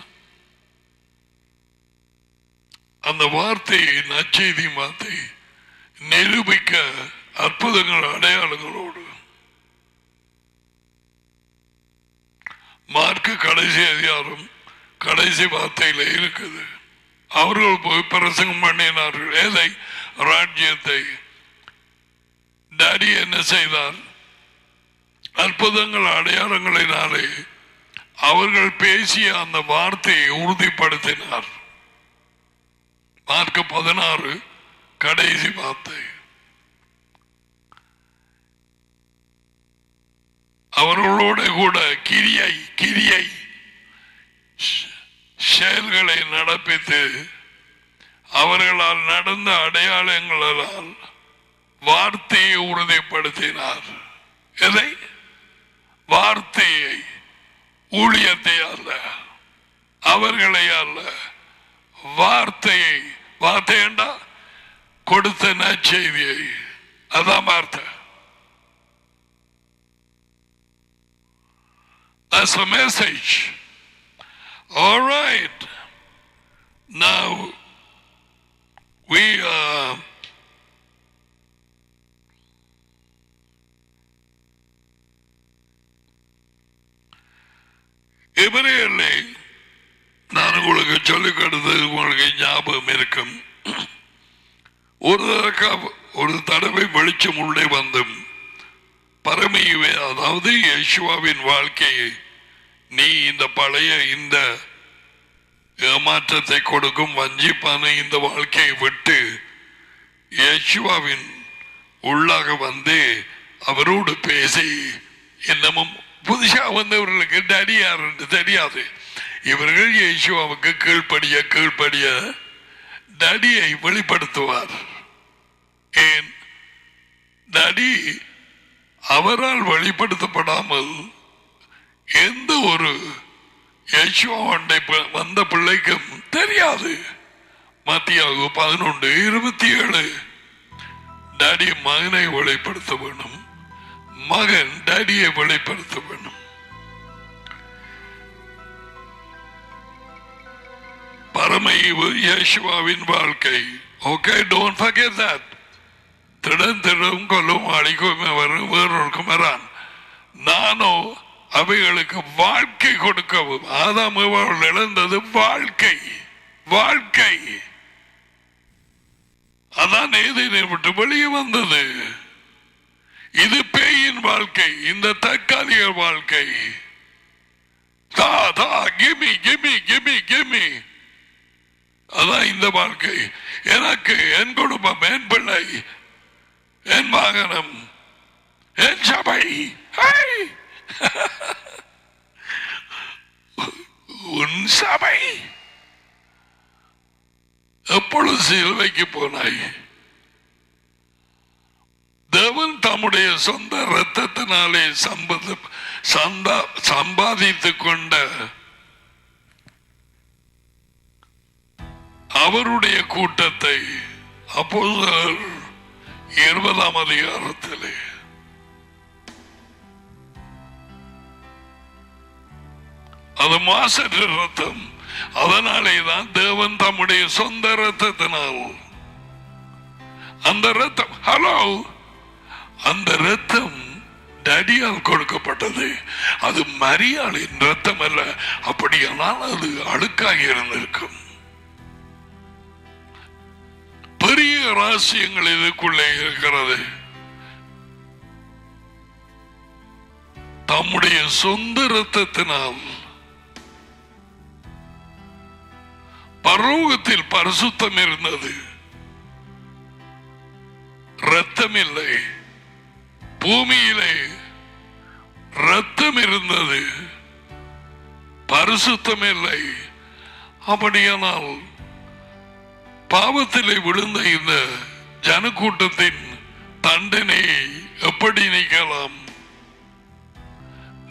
அந்த வார்த்தை, நற்செய்தி வார்த்தை நிரூபிக்க அற்புதங்கள் அடையாளங்களோடு. மார்க்கு கடைசி அதிகாரம் கடைசி வார்த்தையில இருக்குது. அவர்கள் போய் பிரசங்கம் பண்ணினார்கள். ஏதை? ராஜ்யத்தை. டாடி என்ன செய்தார்? அற்புதங்கள் அடையாளங்களினாலே அவர்கள் பேசிய அந்த வார்த்தையை உறுதிப்படுத்தினார். மார்க்கு 16 கடைசி வார்த்தை. அவர்களோட கூட கிரியை செயல்களை நடப்பித்து அவர்களால் நடந்த அடையாளங்களால் வார்த்தையை உறுதிப்படுத்தினார். எதை? வார்த்தையை, ஊழியத்தை அல்ல, அவர்களை அல்ல, வார்த்தையை. வார்த்தை என்றா கொடுத்த நற்செய்தியை. அதான் வார்த்தை. That's a message. All right. Now we எபிரேயர்லே நான் உங்களுக்கு சொல்லிக் கொடுத்தது உங்களுக்கு ஞாபகம் இருக்கும். ஒரு தடவை வெளிச்சம் உள்ளே வந்தும் பரமையுவே, அதாவது யேசுவாவின் வாழ்க்கையை நீ இந்த பழைய இந்த ஏமாற்றத்தை கொடுக்கும் வஞ்சிப்பான இந்த வாழ்க்கையை விட்டு யேசுவாவின் உள்ளாக வந்து அவரோடு பேசி, இன்னமும் புதுசா வந்தவர்களுக்கு டடியார் என்று தெரியாது. இவர்கள் யேசுவாவுக்கு கீழ்ப்படிய டடியை வெளிப்படுத்துவார். ஏன் டாடி அவரால் வெளிப்படுத்தப்படாமல் எந்த ஒரு யேசுவாண்டை வந்த பிள்ளைக்கும் தெரியாது. மத்தியாகு 11:27 டாடி மகனை வெளிப்படுத்த வேணும், மகன் டாடியை வெளிப்படுத்த வேணும். பரமஈவு யேசுவாவின் வாழ்க்கை. Okay, don't forget that. திடம் திடம் கொல்லும் அழிக்கும் வேறொருக்கும் வரான். நானோ அவைகளுக்கு வாழ்க்கை கொடுக்கவும். ஆதாம் அவர்கள் இழந்தது வாழ்க்கை. வாழ்க்கை அதான் ஏதேனை விட்டு வெளியே வந்தது. இது பேயின் வாழ்க்கை, இந்த தற்காலிக வாழ்க்கை. கிமி கிமி கிமி கிமி அதான் இந்த வாழ்க்கை. எனக்கு என் குடும்பம், என் பிள்ளை, என் வாகனம், என் சபை, உன் சபை. எப்பொழுது சிலுவைக்கு போனாய்? தேவன் தம்முடைய சொந்த இரத்தத்தினாலே சம்பாதித்துக் கொண்ட அவருடைய கூட்டத்தை அப்போஸ்தலர் 20ஆம் அதிகாரத்திலே அது மாசற்ற ரத்தம். அதனாலேதான் தேவன் தம்முடைய சொந்த ரத்தத்தினால் அந்த ரத்தம், ஹலோ, அந்த ரத்தம் டடியால் கொடுக்கப்பட்டது. அது மரியாளின் ரத்தம் அல்ல. அப்படியானால் அது அழுக்காக இருந்திருக்கும். பெரிய ரகசியங்கள் இதுக்குள்ளே இருக்கிறது. தம்முடைய சொந்த ரத்தத்தினால் பரலோகத்தில் பரிசுத்தம் இருந்தது, ரத்தம் இல்லை. பூமியிலே ரத்தம் இருந்தது, பரிசுத்தம் இல்லை. அப்படியானால் பாவத்திலே விழுந்த இந்த ஜனக்கூட்டத்தின் தண்டனையை எப்படி நீக்கலாம்?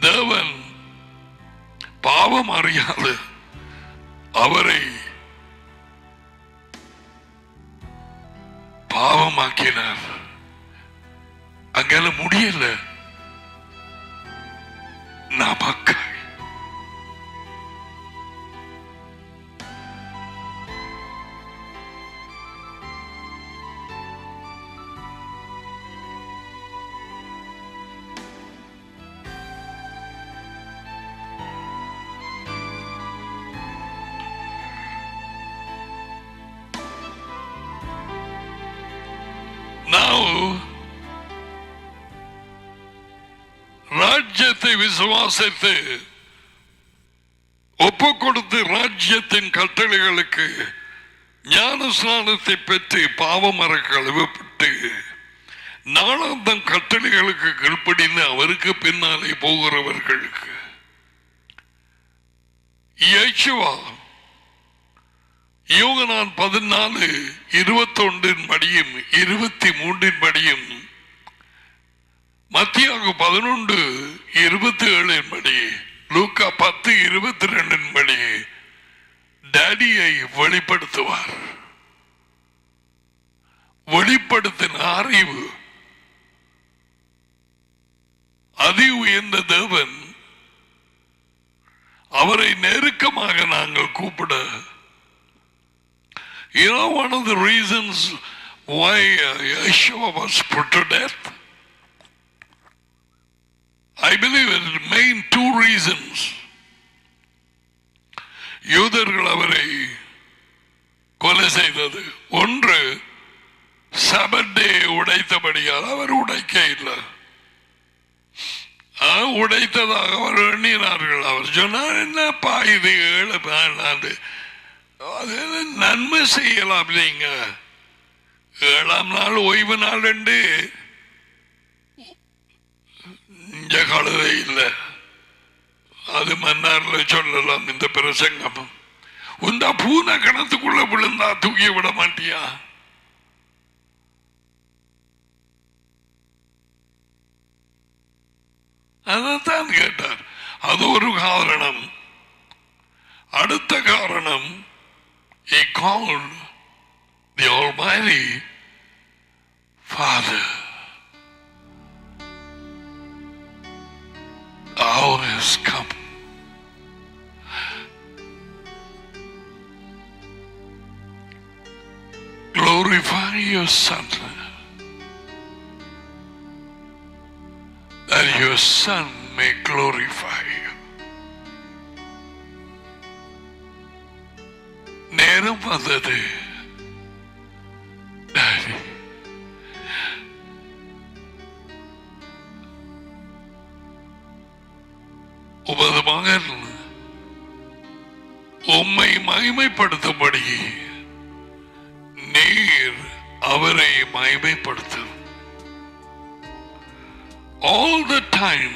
தேவன் பாவம் அறியாது அவரை பாவமாக்கினார். அங்கெல்லாம் முடியல. நமக்கு ராஜ்யத்தை விசுவாசித்து ஒப்பு கொடுத்து ராஜ்யத்தின் கட்டளைகளுக்கு ஞான ஸ்நானத்தை பெற்று பாவமர கழுவப்பட்டு நாளாந்தம் கட்டளைகளுக்கு கீழ்ப்படிந்து அவருக்கு பின்னாலே போகிறவர்களுக்கு யேசுவா யோகனான் 14:21 படியும் 23 படியும் மத்தியாகு 11:27 படி லூக்கா 10:22 படி டாடியை வெளிப்படுத்துவார். வெளிப்படுத்தின அறிவு அதி உயர்ந்த தேவன். அவரை நெருக்கமாக நாங்கள் கூப்பிட. You know one of the reasons why Yeshua was put to death? I believe it is main two reasons. யூதர்கள் அவரை கொலை செய்தது. ஒன்று, சபட்டே உடைத்தபடியால் அவர் உடைக்க இல்லை. உடைத்ததாக அவர் எண்ணினார்கள். அவர் சொன்னார், என்னப்பா இது 7 நாள் நன்மை செய்யலாம் நீங்க, 7ஆம் நாள் ஓய்வு நாள் என்று இங்க கழுதை இல்லை. அது மன்னார்ல சொல்லலாம். இந்த பிரசங்கம் உந்த பூனை கணத்துக்குள்ள விழுந்தா தூக்கி விட மாட்டியா? அதைத்தான் கேட்டார். அது ஒரு காரணம். அடுத்த காரணம், he called the Almighty Father. Hour has come. Glorify your Son, that your Son may glorify you. நேரம் வந்தது. டாடி, உமது மகன் உம்மை மகிமைப்படுத்தும்படி நீர் அவரை மகிமைப்படுத்தும். All the time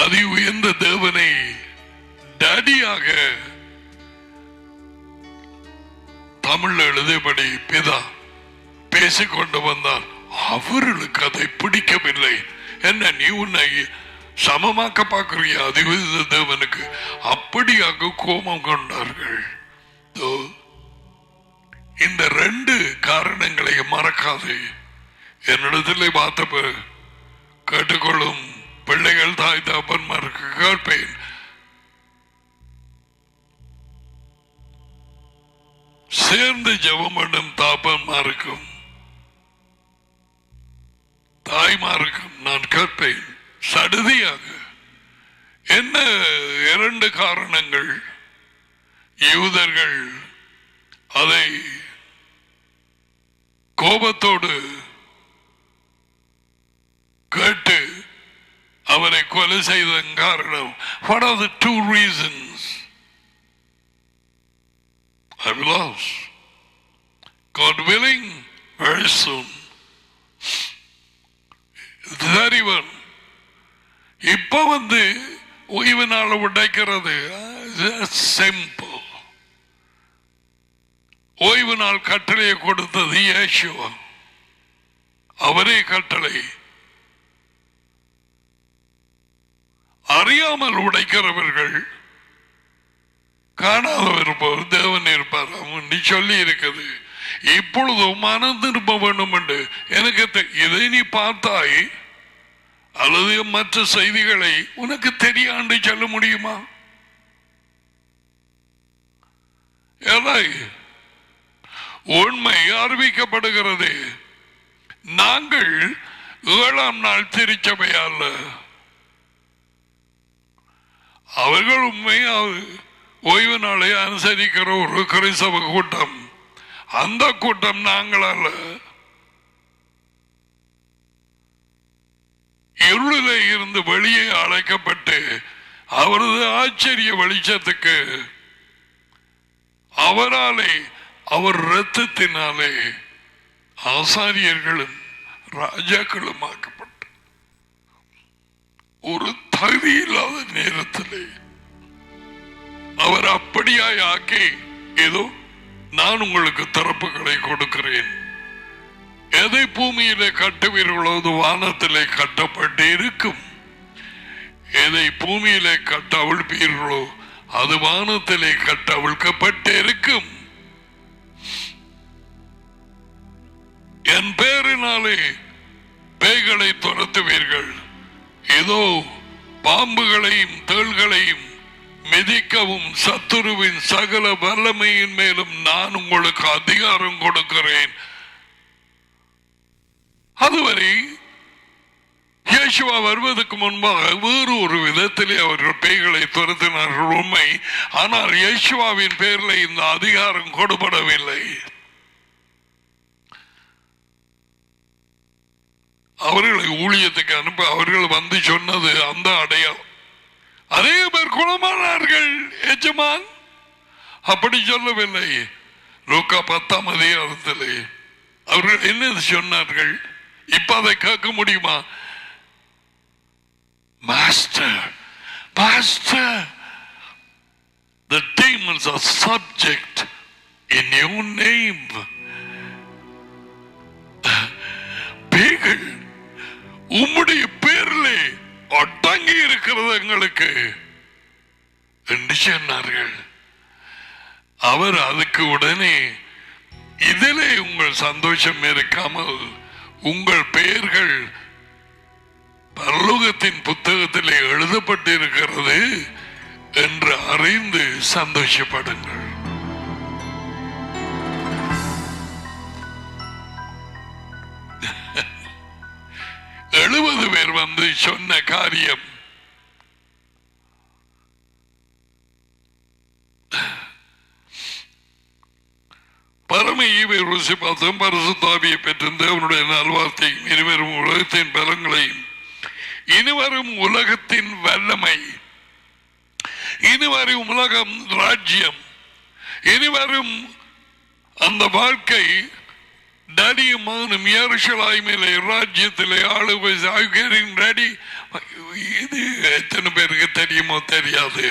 அதி உயர்ந்த தேவனை டாடியாக தமிழ் எழுதியபடி பிதா பேசிக்கொண்டு வந்தார். அவர்களுக்கு அதை பிடிக்கவில்லை. என்ன நீ உன்னை சமமாக்க பார்க்கிறிய அதி உயர்ந்த தேவனுக்கு? அப்படியாக கோபம் கொண்டார்கள். இந்த ரெண்டு காரணங்களை மறக்காது. என்னிடத்தில் பார்த்த கேட்டுக்கொள்ளும் பிள்ளைகள் தாய் தகப்பன்மாருக்கு கேட்பேன். சேர்ந்து ஜெபம் பண்ணும் தாப்பன்மாருக்கும் தாய்மாருக்கும் நான் கேட்பேன் சடுதியாக. என்ன இரண்டு காரணங்கள்? யூதர்கள் அதை கோபத்தோடு கேட்டு அவரை கொலை செய்ததன் காரணம். What are the two reasons? I will ask. God willing, very soon. இப்ப ஓய்வு நாள் உடைக்கிறது சிம்பிள். ஓய்வு நாள் கட்டளையை கொடுத்தது இயேசுவா. அவரே கட்டளை. அறியாமல் உடைக்கிறவர்கள் காணாதவர் போல் தேவன் இருப்பார் சொல்லி இருக்குது. இப்பொழுதும் மனம் திரும்ப வேண்டும் என்று எனக்கு இதை நீ பார்த்தாய் அல்லது மற்ற செய்திகளை உனக்கு தெரியாண்டு சொல்ல முடியுமா? உண்மை அறிவிக்கப்படுகிறது. நாங்கள் 7ஆம் நாள் திருச்சபை அல்ல. அவர்கள் உண்மையாக ஓய்வு நாளை அனுசரிக்கிற ஒரு கிறிஸ்தவ கூட்டம். அந்த கூட்டம் நாங்கள் அல்ல. இருளிலே இருந்து வெளியே அழைக்கப்பட்டு அவரது ஆச்சரிய வெளிச்சத்துக்கு அவராலே அவர் இரத்தத்தினாலே ஆசாரியர்களும் ராஜாக்களும் ஆக்கப்பட்டு ஒரு தகுதி இல்லாத நேரத்திலே அவர் அப்படியாய் ஆக்கி, ஏதோ நான் உங்களுக்கு திறப்புகளை கொடுக்கிறேன், எதை பூமியிலே கட்டுவீர்களோ அது வானத்திலே கட்டப்பட்டு இருக்கும், எதை பூமியிலே கட்ட அவிழ்ப்பீர்களோ அது வானத்திலே கட்ட அவிழ்க்கப்பட்டு இருக்கும். என் பேரினாலே பேய்களை துரத்துவீர்கள், ஏதோ பாம்புகளையும் தேள்களையும் மிதிக்கவும் சத்துருவின் சகல வல்லமையின் மேலும் நான் உங்களுக்கு அதிகாரம் கொடுக்கிறேன். அதுவரை இயேசுவா வருவதற்கு முன்பாக வேறு ஒரு விதத்திலே அவர்கள் பேய்களை துரத்தினார்கள் உண்மை. ஆனால் இயேசுவாவின் பேரில் இந்த அதிகாரம் கொடுபடவில்லை. அவர்களை ஊழியத்துக்கு அனுப்ப அவர்கள் சொன்னது அந்த அடையாளம். அதே பேர் குணமானார்கள். எஜமான் அப்படி சொல்லவில்லை. லூக்கா 10ஆம் அதிகாரத்திலே அவர்கள் என்ன சொன்னார்கள்? இப்ப அதை கேட்க முடியுமா? Master, master, the demons are subject in your name. அவைகள் உம்முடைய பேரிலே அடங்கி இருக்கிறது எங்களுக்கு என்று சொன்னார்கள். அவர் அதுக்கு உடனே, இதிலே உங்கள் சந்தோஷம் இருக்காமல் உங்கள் பெயர்கள் பரலோகத்தின் புத்தகத்திலே எழுதப்பட்டிருக்கிறது என்று அறிந்து சந்தோஷப்படுங்கள். எழுபது பேர் வந்து சொன்ன காரியம் பரம ஈவை ருசி பார்த்தும் பரிசுத்தாவியை பெற்றிருந்த அவனுடைய நல்வார்த்தையும் இனிவரும் உலகத்தின் பலங்களையும் இனிவரும் உலகத்தின் வல்லமை இனிவரும் உலகம் ராஜ்யம் இனிவரும் அந்த வாழ்க்கை தடியமானும் எருசலேமிலே ராஜ்யத்திலே ஆளுகை ரெடி. இது எத்தனை பேருக்கு தெரியுமோ தெரியாது.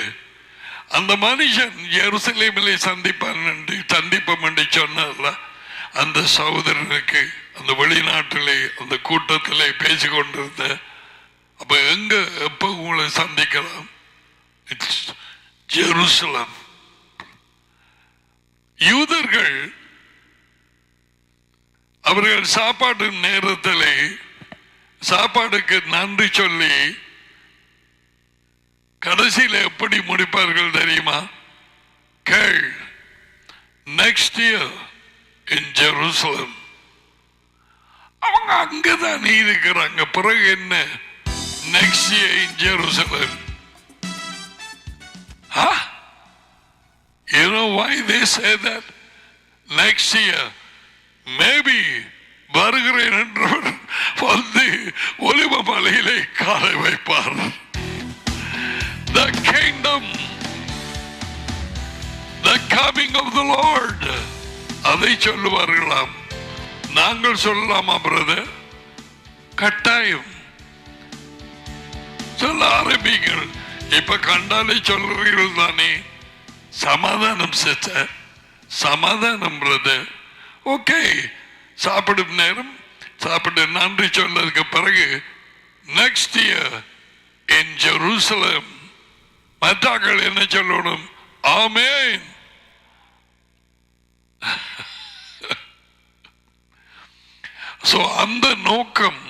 அந்த மனுஷன் எருசலேமிலே சந்திப்போம் என்று சொன்னார்ல, அந்த சகோதரனுக்கு அந்த வெளிநாட்டிலே அந்த கூட்டத்திலே பேசிக்கொண்டிருந்த, அப்ப எங்க எப்ப உங்களை சந்திக்கலாம்? It's Jerusalem. யூதர்கள் அவர்கள் சாப்பாடு நேரத்திலே சாப்பாடுக்கு நன்றி சொல்லி கடைசியில் எப்படி முடிப்பார்கள் தெரியுமா? கேள், நெக்ஸ்ட் இயர் இன் ஜெருசலம். அவங்க அங்கதான் இருக்கிறாங்க. பிறகு என்ன? Next year in Jerusalem. You know why they say that? Next year maybe வருகிறேன் என்றவர் வந்து ஒலிவ மலையிலே காலை வைப்பார். The kingdom, the coming of the Lord, அதை சொல்லுவார்களாம். நாங்கள் சொல்லலாமா பிரதர்? கட்டாயம் சொல்ல ஆரம்பிங்கள். இப்ப கண்டாலே சொல்றீர்கள் தானே. சமாதானம் சிஸ்டர், சமாதானம் பிரதர். ஓகே, சாப்பிடும் நேரம் சாப்பிட்டு நன்றி சொன்னதுக்கு பிறகு நெக்ஸ்ட் இயர் இன் ஜெருசலம். மற்றாக்கள் என்ன சொல்லணும்? ஆமென். சோ அந்த நோக்கம்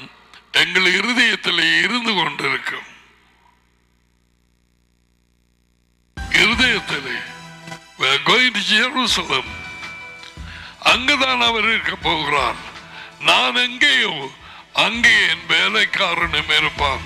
எங்கள் இருதயத்தில் இருந்து கொண்டிருக்கும். இருதயத்தில் we are going to Jerusalem. அங்குதான் அவர் இருக்க போகிறார். நான் எங்கேயோ அங்கே என் வேலைக்காரனும் இருப்பான்.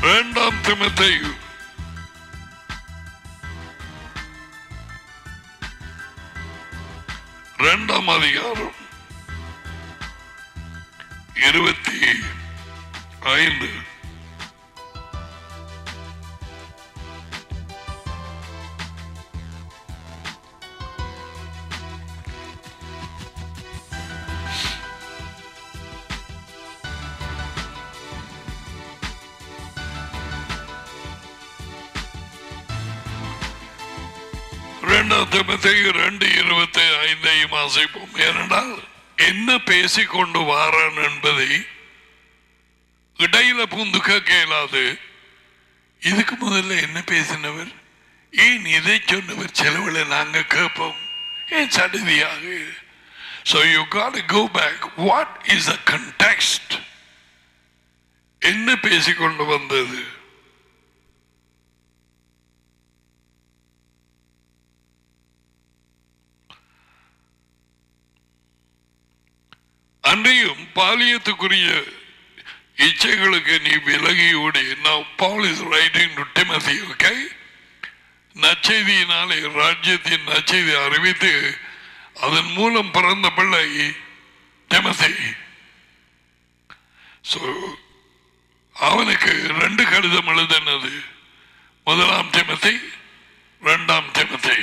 இரண்டாம் தீமோத்தேயு 2ஆம் அதிகாரம் 25. வாசிப்போம். ஏனென்றால் என்ன பேசிக்கொண்டு வாரான் என்பதை இடையில பூந்து கேட்க இயலாது. இதுக்கு முதல்ல என்ன பேசினவர், ஏன் இதை சொன்னவர், செலவுல நாங்க கேட்போம் ஏன் சடுதியாக. So you got to go back. What is the context? என்ன பேசிக்கொண்டு வந்தது? அன்றையும் பாலியத்துக்குரிய இச்சைகளுக்கு நீ விலகியோடு. Now Paul is writing to Timothy, okay? நற்செய்தியினாலே ராஜ்யத்தின் நற்செய்தி அறிவித்து அதன் மூலம் பிறந்த பிள்ளை Timothy. So அவனுக்கு 2 கடிதம் எழுதினது. 1ஆம் Timothy, 2ஆம் Timothy.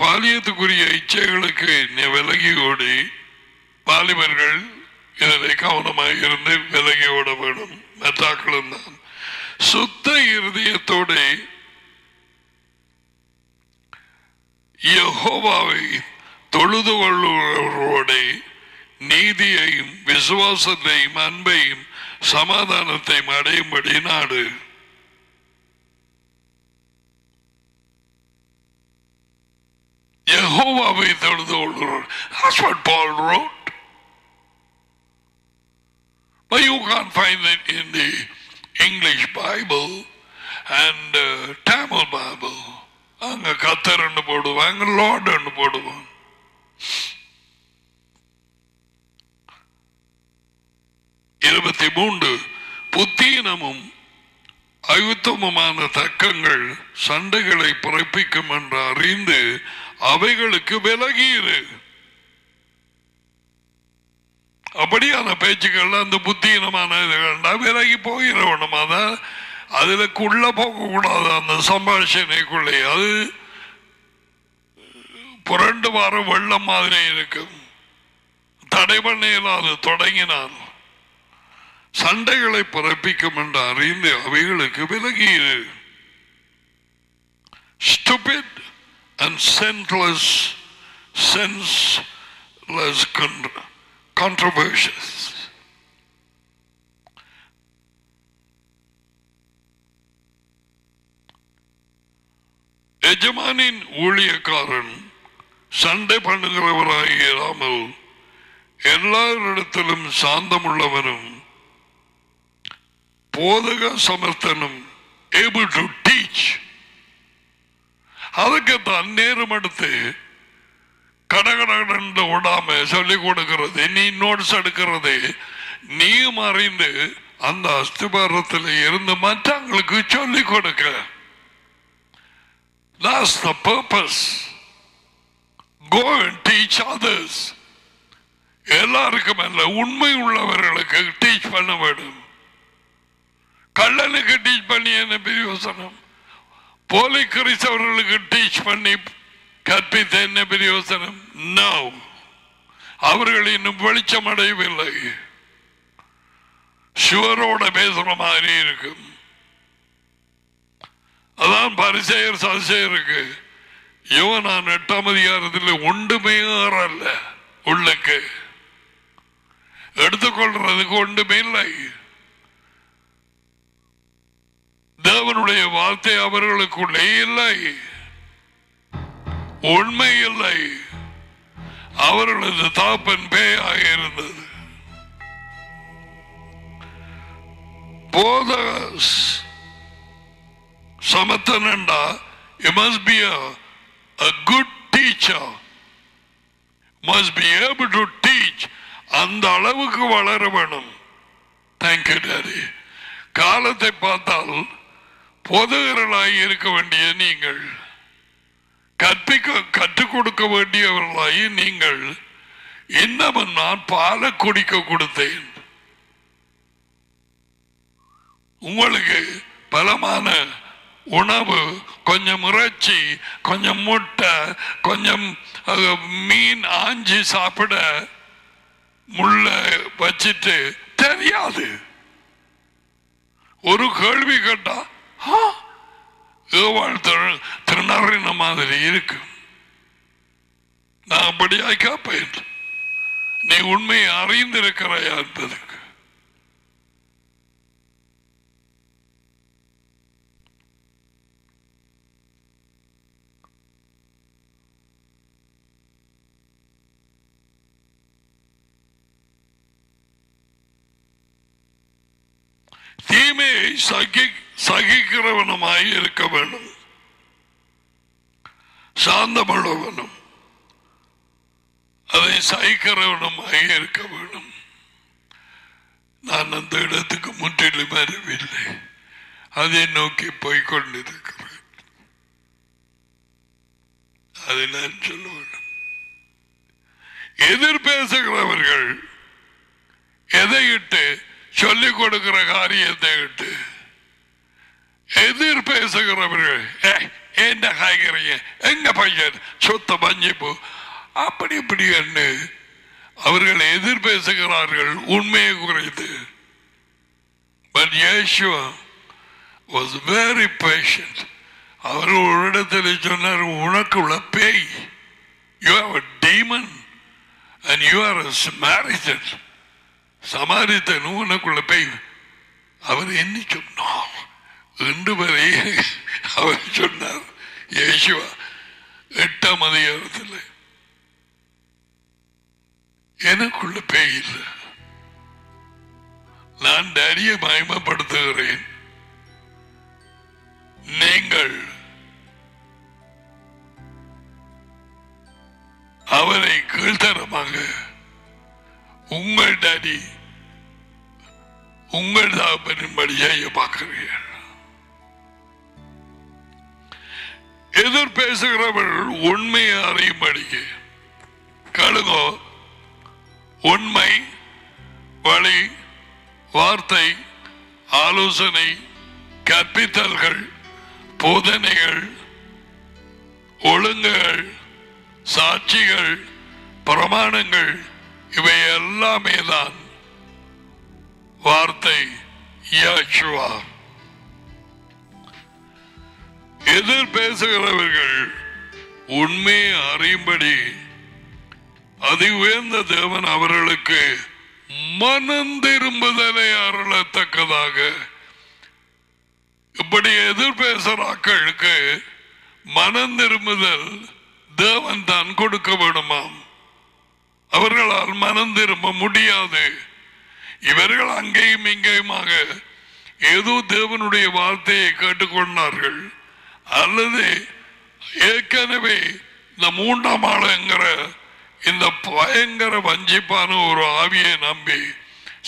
பாலியத்துக்குரிய இச்சைகளுக்கு நீ விலகி ஓடி, வாலிபர்கள் இதில் கவனமாக இருந்து விலகி ஓட வேண்டும். மெத்தாக்களும் தான் சுத்த இருதயத்தோடு யெகோவாவை தொழுது கொள்ளுவோட நீதியையும் விசுவாசத்தையும் அன்பையும் சமாதானத்தையும் அடையும்படி நாடு. யெகோவாவை தொழுது கொள்ளுவோர். That's what Paul wrote. But you can't find it in the English Bible and Tamil Bible. அங்க கத்தர் என்று போடுவாங்க, லார்ட் என்று போடுவாங்க. இருபத்தி 3 புத்தீனமும் அயுத்தமுமான தர்க்கங்கள் சண்டைகளை பிறப்பிக்கும் என்று அறிந்து அவைகளுக்கு விலகியிரு. அப்படியான பேச்சுக்கள் அந்த புத்தீனமான விலகி போகிறவனும் அதான் அதுக்குள்ள போக கூடாது. அந்த சம்பாஷணைக்குள்ளே அது புரண்டு வர வெள்ளம் மாதிரி இருக்கும். தடை பண்ண இயலாது தொடங்கினான். சண்டைகளை பிறப்பிக்கும் என்று அறிந்து அவைகளுக்கு விலகியிரு. Stupid and senseless controversies. எஜமானின் ஊழியக்காரன் சண்டை பண்ணுகிறவராயிராமல் எல்லாரிடத்திலும் சாந்தமுள்ளவனும் போதக சமர்த்தனும், able to teach. அதுக்கு தான் நேரம் எடுத்து கடகடன்னு விடாம சொல்லிக் கொடுக்கிறது, நீ நோட்ஸ் எடுக்கிறது, நீயும் அறிந்து அந்த அஸ்திபாரத்தில் இருந்து மற்றவங்களுக்கு சொல்லிக் கொடுக்க. That's the purpose. Go and teach others. எல்லாருக்கும் அல்ல, உண்மை உள்ளவர்களுக்கு டீச் பண்ண வேண்டும். கள்ளனுக்கு டீச் பண்ணி என்ன பிரயோசனம்? போலி கிறிஸ்தவர்களுக்கு டீச் பண்ணி கற்பித்த என்ன பிரயோசனம்? நோ, அவர்கள் இன்னும் வெளிச்சம் அடையவில்லை. சுவரோட பேசுற மாதிரி இருக்கும். அதான் பரிசேயர் சதுசேயருக்கு யோவான் 8ஆம் அதிகாரத்தில் ஒன்றுமே அல்ல, உள்ளுக்கு எடுத்துக்கொள்றதுக்கு ஒன்றுமே இல்லை. தேவனுடைய வார்த்தை அவர்களுக்குள்ளே இல்லை, உண்மை இல்லை. அவர்களது தாப்பன் பேயாக இருந்தது. போத சமத்தனண்டா, you must be a good teacher, must be able to teach. அந்த அளவுக்கு வளர வேணும். Thank you daddy. காலத்தை பார்த்தால் போதகர்களாய் இருக்க வேண்டிய நீங்கள், கற்றுக் கொடுக்க வேண்டியவர்களாய் நீங்கள், இன்னமும் நான் பாலை குடிக்க கொடுத்தேன். உங்களுக்கு பலமான உணவு, கொஞ்சம் இறைச்சி, கொஞ்சம் முட்டை, கொஞ்சம் மீன் ஆஞ்சி சாப்பிட முள்ள வச்சிட்டு தெரியாது. ஒரு கேள்வி கேட்டா திருநறின மாதிரி இருக்கு. நான் அப்படியா கேட்பேன், நீ உண்மையை அறிந்திருக்கிறாயா என்பதுக்கு. தீமையை சகிக்கிறவனுமாய் இருக்க வேண்டும், சாந்தமுள்ளவனும் அதை சகிக்கிறவனுமாய் இருக்க வேண்டும். நான் அந்த இடத்துக்கு முற்றிலும் வரவில்லை, அதை நோக்கி போய்கொண்டிருக்கிறேன். அதை நான் சொல்ல வேண்டும். எதிர் பேசுகிறவர்கள் எதை இட்டு சொல்லிக் கொடுக்கிற காரியத்தை விட்டு எதிர் பேசுகிறவர்கள் என்ன காய்கறிங்க எங்க பையன் சொத்த மஞ்சிப்பு அப்படி இப்படி என்று அவர்கள் எதிர் பேசுகிறார்கள் உண்மையை குறித்து. But Yeshua was very patient. அவர் ஒரு இடத்தில் சொன்னார், உனக்குள்ள பேய், you have a demon and you are a Samaritan. சமாரித்தன் உனக்குள்ள பேய். அவர் என்ன சொன்னார் என்று வரை அவர் சொன்னார். இயேசுவா 8ஆம் அதிகாரத்தில் எனக்குள்ள பேய் இல்லை, நான் டேடியை மகிமைப்படுத்துகிறேன், நீங்கள் அவரை கீழ்த்தரமாக உங்கள் டாடி உங்கள் தாப்பனின்படி செய்ய பார்க்கிறீர்கள். எதிர் பேசுகிறவர்கள் உண்மையை அறியும்படிக்கு கழுகோ உண்மை வழி வார்த்தை ஆலோசனை கற்பித்தல்கள் போதனைகள் ஒழுங்குகள் சாட்சிகள் பிரமாணங்கள் இவை எல்லாமே தான் வார்த்தை யேசுவா. எதிர் பேசுகிறவர்கள் உண்மையை அறியும்படி அதி உயர்ந்த தேவன் அவர்களுக்கு மனம் திரும்புதலை அருளத்தக்கதாக. இப்படி எதிர் பேசுறாக்களுக்கு மனம் திரும்புதல் தேவன் தான் கொடுக்க வேண்டுமாம். அவர்களால் மனம் திரும்ப முடியாது. இவர்கள் அங்கேயும் இங்கேயுமாக ஏதோ தேவனுடைய வார்த்தையை கேட்டுக்கொண்டார்கள், அல்லது ஏற்கனவே இந்த 3ஆம் ஆளுங்கிற இந்த பயங்கர வஞ்சிப்பான ஒரு ஆவியை நம்பி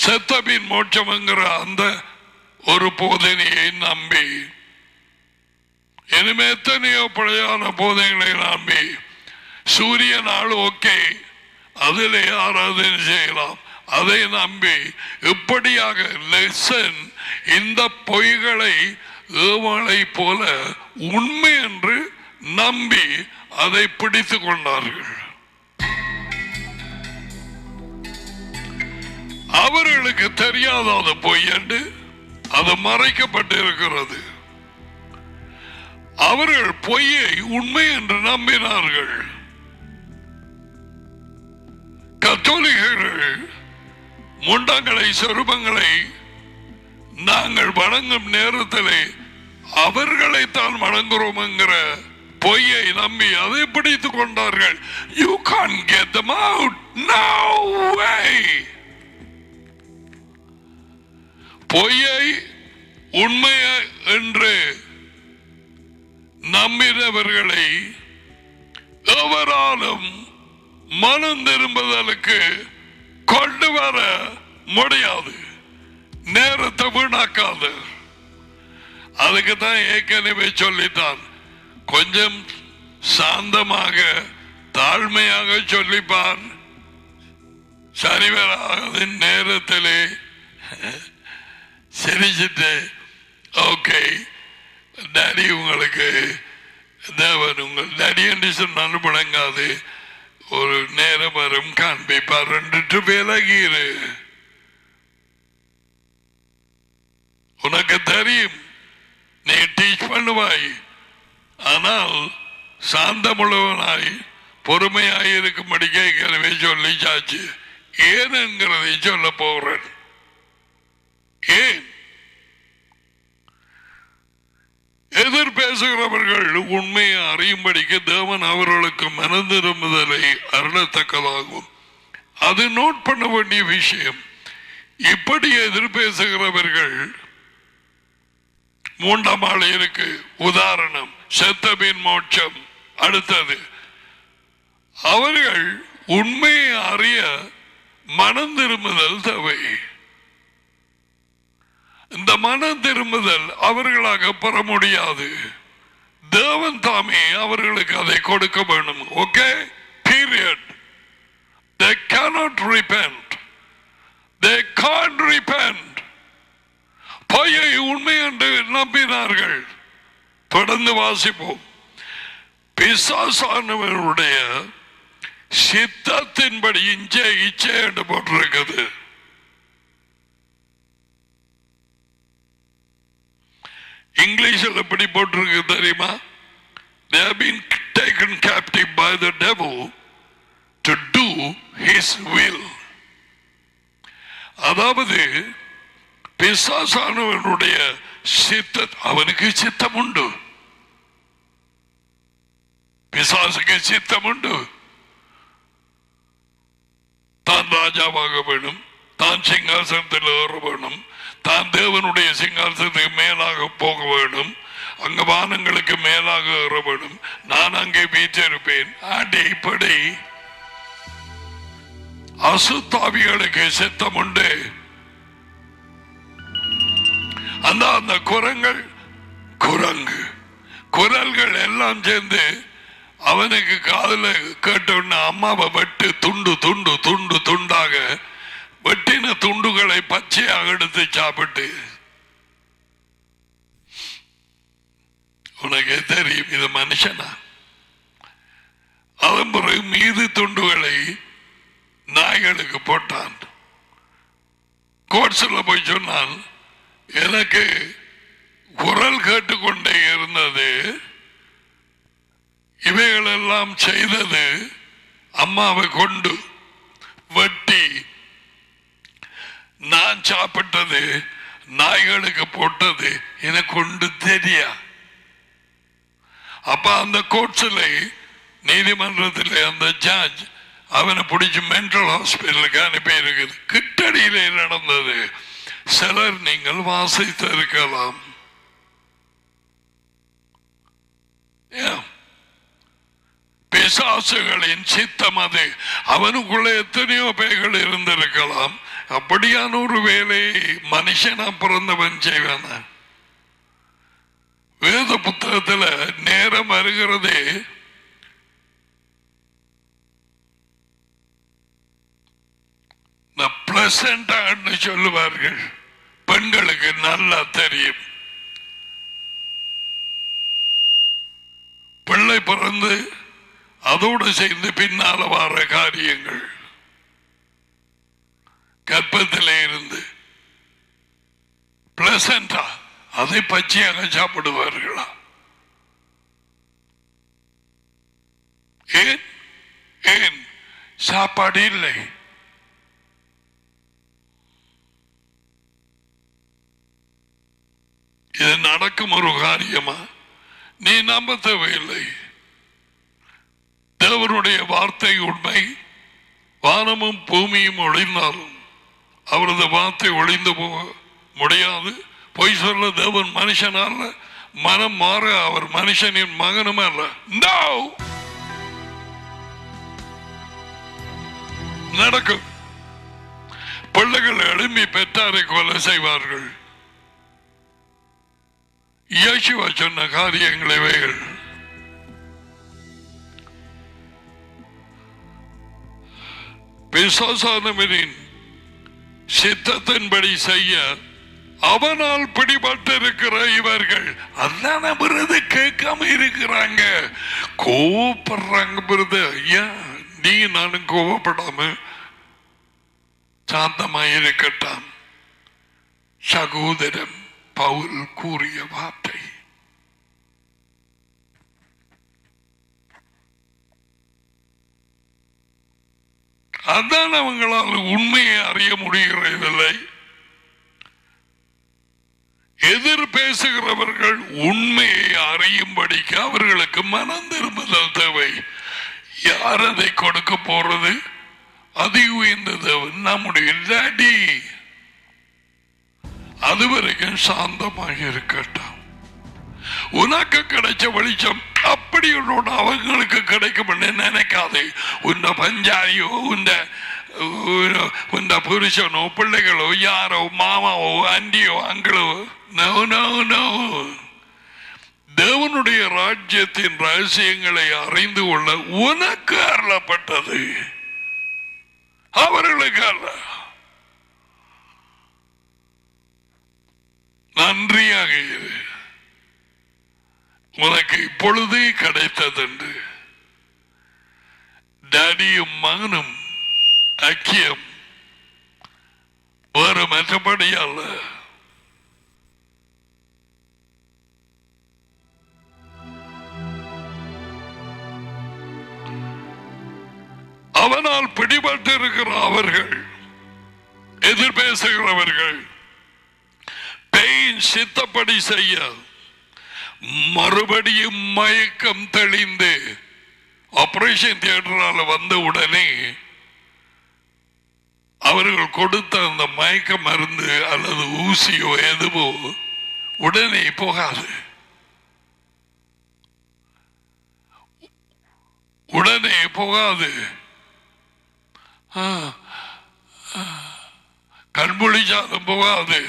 செத்தபின் மோட்சம்ங்கிற அந்த ஒரு போதனையை நம்பி இனிமே எத்தனையோ பழையான போதனைகளை நம்பி சூரிய நாள் ஓகே அதிலே ஆராதனை செய்யலாம் அதை நம்பி இப்படியாக லெசன் இந்த பொய்களை ஏவாளை போல உண்மை என்று நம்பி அதை பிடித்து கொண்டார்கள். அவர்களுக்கு தெரியாத அது பொய் என்று அது மறைக்கப்பட்டிருக்கிறது. அவர்கள் பொய்யை உண்மை என்று நம்பினார்கள். கத்தோலிகர்கள் முண்டங்களை சொரூபங்களை நாங்கள் வணங்கும் நேரத்திலே அவர்களைத்தான் வணங்குறோம் என்கிற பொய்யை நம்பி அதை பிடித்துக் கொண்டார்கள். You can't get them out. No way. பொய்யை உண்மை என்று நம்பினவர்களை எவராலும் மனம் திரும்புதலுக்கு கொண்டு வர முடியாது. நேரத்தை வீணாக்காது. அதுக்கு தான் ஏற்கனவே சொல்லித்தான் கொஞ்சம் சாந்தமாக தாழ்மையாக சொல்லிப்பான். சரிவராத நேரத்திலே சிரிச்சிட்டு ஓகே டாடி உங்களுக்கு தேவன் உங்கள் டாடி என்று சொன்னாலும் முழங்காது ஒரு நேரம் வரும் காண்பிப்பார் ரெண்டு விலகிரு. உனக்கு தெரியும் நீ டீச் பண்ணுவாய், ஆனால் சாந்தமுள்ளவனாய் பொறுமையாய் இருக்கும்படி கேட்கிறவே சொல்லி சாச்சு. ஏன் என்கிறதை சொல்ல போறேன். ஏன் எதிர் பேசுகிறவர்கள் உண்மையை அறியும்படிக்கு தேவன் அவர்களுக்கு மனம் திரும்புதலை அருளத்தக்கதாகும். அது நோட் பண்ண வேண்டிய விஷயம். இப்படி எதிர் பேசுகிறவர்கள் 3ஆம் ஆள் இருக்கு. உதாரணம் செத்தபின் மோட்சம். அடுத்தது அவர்கள் உண்மையை அறிய மனம் திரும்புதல் தேவை. இந்த மனம் திரும்புதல் அவர்களாக பெற முடியாது. தேவன் தாமே அவர்களுக்கு அதை கொடுக்க வேண்டும். Okay, period. They cannot repent. They can't repent. பொய்யை உண்மை என்று நம்பினார்கள். தொடர்ந்து வாசிப்போம். பிசாசானவனுடைய சித்தத்தின்படி இச்சை என்று போட்டிருக்குது. இங்கிலீஷில் எப்படி போட்டிருக்கு தெரியுமா? They have been taken captive by the devil to do his will. அதாவது பிசாசானவனுடைய அவனுக்கு சித்தம் உண்டு. பிசாசுக்கு சித்தம் உண்டு. தான் ராஜாவாக வேணும், தான் சிங்காசனத்தில் ஏற வேணும், தான் தேவனுடைய சிங்காசனத்துக்கு மேலாக போக வேண்டும், அங்க வானங்களுக்கு மேலாக ஏற வேண்டும், நான் அங்கே வீற்றிருப்பேன். அடிப்படை அசுத்தாவிகளுக்கு சித்தம் உண்டு. அந்த குரல்கள் எல்லாம் சேர்ந்து அவனுக்கு காதுல கேட்ட அம்மாவை வெட்டு துண்டு துண்டு துண்டு துண்டாக வெட்டின துண்டுகளை பச்சையாக எடுத்து சாப்பிட்டு, உனக்கு தெரியும் இது மனுஷனா? அதன் பிறகு மீது துண்டுகளை நாய்களுக்கு போட்டான். கோட்ஸில் போய் சொன்னான், எனக்கு குரல் கேட்டுக்கொண்டே இருந்தது, இவைகளெல்லாம் செய்தது அம்மாவை கொண்டு வெட்டி நான் சாப்பிட்டது நாய்களுக்கு போட்டது எனக்கு கொண்டு தெரியா. அப்ப அந்த கோர்ட்ஸில் நீதிமன்றத்தில் அந்த ஜட்ஜ் அவனை பிடிச்சி மென்டல் ஹாஸ்பிட்டலுக்கு அனுப்பி இருக்குது. கிட்டடியிலே நடந்தது. சிலர் நீங்கள் வாசித்திருக்கலாம். பிசாசுகளின் சித்தம் அது. அவனுக்குள்ள எத்தனையோ பேய்கள் இருந்திருக்கலாம். அப்படியான ஒரு வேலையை மனுஷனா பிறந்தவன் செய்வான? வேத புத்தகத்தில் நேரம் வருகிறதே பிளசண்டான்னு சொல்லுவார்கள். பெண்களுக்கு நல்லா தெரியும். பிள்ளை பிறந்து அதோடு சேர்ந்து பின்னால வர காரியங்கள், கர்ப்பத்திலே இருந்து பிளசண்டா அதை பச்சையாக சாப்பிடுவார்களா? ஏன் ஏன் சாப்பாடு இல்லை? இது நடக்கும் ஒரு காரியமா? நீ நம்ப தேவையில்லை. தேவனுடைய வார்த்தை உண்மை. வானமும் பூமியும் ஒளிந்தாலும் அவரது வார்த்தை ஒளிந்து போக முடியாது. பொய் சொல்ல தேவன் மனுஷன் அல்ல, மனம் மாற அவர் மனுஷனின் மகனும் அல்ல. நடக்கும். பிள்ளைகள் எழும்பி பெற்றாரை கொலை செய்வார்கள். இயேசுவா சொன்ன காரியங்கள் இவைகள். பிசாசானவனின் சித்தத்தின்படி செய்ய அவனால் பிடிபட்டிருக்கிற இவர்கள் அதான் விருது கேட்காம இருக்கிறாங்க, கோவப்படுறாங்க. விருது ஐயா, நீ நானும் கோவப்படாம சாந்தமாயிருக்கட்டாம். சகோதரன் பவுல் கூறிய வார்த்தை. அதான் அவங்களால் உண்மையை அறிய முடிகிறதில்லை. எதிர் பேசுகிறவர்கள் உண்மையை அறியும்படிக்கு அவர்களுக்கு மனம் திரும்புதல் தேவை. யார் அதை கொடுக்க போறது? அதி உயர்ந்தது நம்முடைய டாடி. அதுவரைக்கும் சாந்தமாக இருக்கட்டும். உனக்கு கிடைச்ச வெளிச்சம் அப்படி உன்னோட அவங்களுக்கு கிடைக்கும் நினைக்காதே. உன்ன பஞ்சாரியோ உன்ன புருஷனோ பிள்ளைகளோ யாரோ மாமாவோ அண்டியோ அங்களோ, நோ நோ நோ. தேவனுடைய ராஜ்யத்தின் ரகசியங்களை அறிந்து கொள்ள உனக்கு அருளப்பட்டது, அவர்களுக்கு அல்ல. நன்றியாக இரு. உனக்கு இப்பொழுது கிடைத்ததென்று டாடியும் மகனும் ஐக்கியம் வேறு மற்றபடி அல்ல. அவனால் பிடிபட்டிருக்கிற அவர்கள், எதிர்பேசுகிறவர்கள் பேயின் சித்தப்படி செய்ய மறுபடியும் மயக்கம் தெளிந்து ஆபரேஷன் தியேட்டரால் வந்த உடனே அவர்கள் கொடுத்த அந்த மயக்க மருந்து அல்லது ஊசியோ எதுவோ உடனே போகாது. உடனே போகாது. கண்மொழிச்சாலும் போகாது.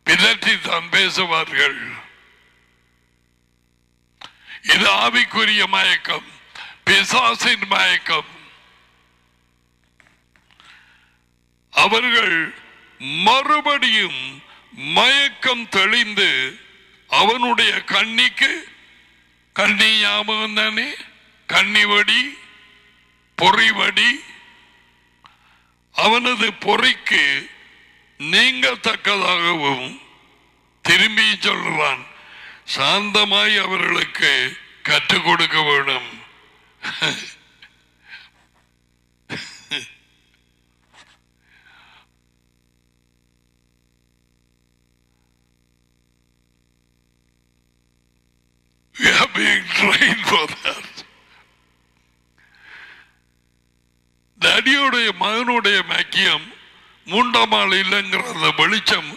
பிதற்றி தான் பேசுவார்கள். இது ஆவிக்குரிய மயக்கம், பிசாசின் மயக்கம். அவர்கள் மறுபடியும் மயக்கம் தெளிந்து அவனுடைய கண்ணிக்கு, கண்ணி ஞாபகம் தானே, கண்ணிவடி பொறிவடி, அவனது பொறிக்கு நீங்கத்தக்கதாகவும் திரும்பி சொல்றான். சாந்தமாய் அவர்களுக்கு கற்றுக் கொடுக்க வேண்டும். We are being trained for that. டடியோடைய மகனுடைய மக்கியம் மூன்றாம் ஆள் இல்லைங்கிற அந்த வெளிச்சம்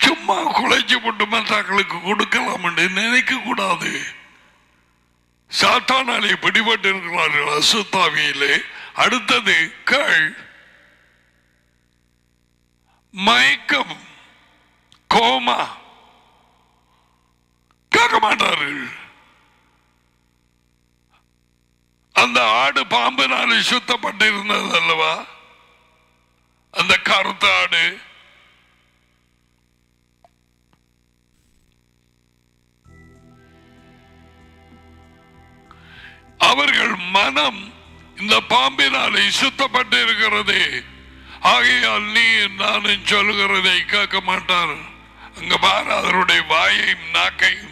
சும்மா குலைச்சி போட்டு மற்றவர்களுக்கு கொடுக்கலாம் என்று நினைக்க கூடாது. சாத்தானாலே பிடிபட்டு இருக்கிறார்கள் அசுத்தாவியிலே. அடுத்தது கள் மயக்கம், கோமா, கேட்க மாட்டார்கள். அந்த ஆடு பாம்பினாலே சுத்தப்பட்டிருந்தது அல்லவா, அந்த கருத்த ஆடு. அவர்கள் மனம் இந்த பாம்பினாலே சுத்தப்பட்டு இருக்கிறது. ஆகையால் நீ நானும் சொல்லுகிறதை கேட்க மாட்டார். அங்க பாரு அவருடைய வாயையும் நாக்கையும்.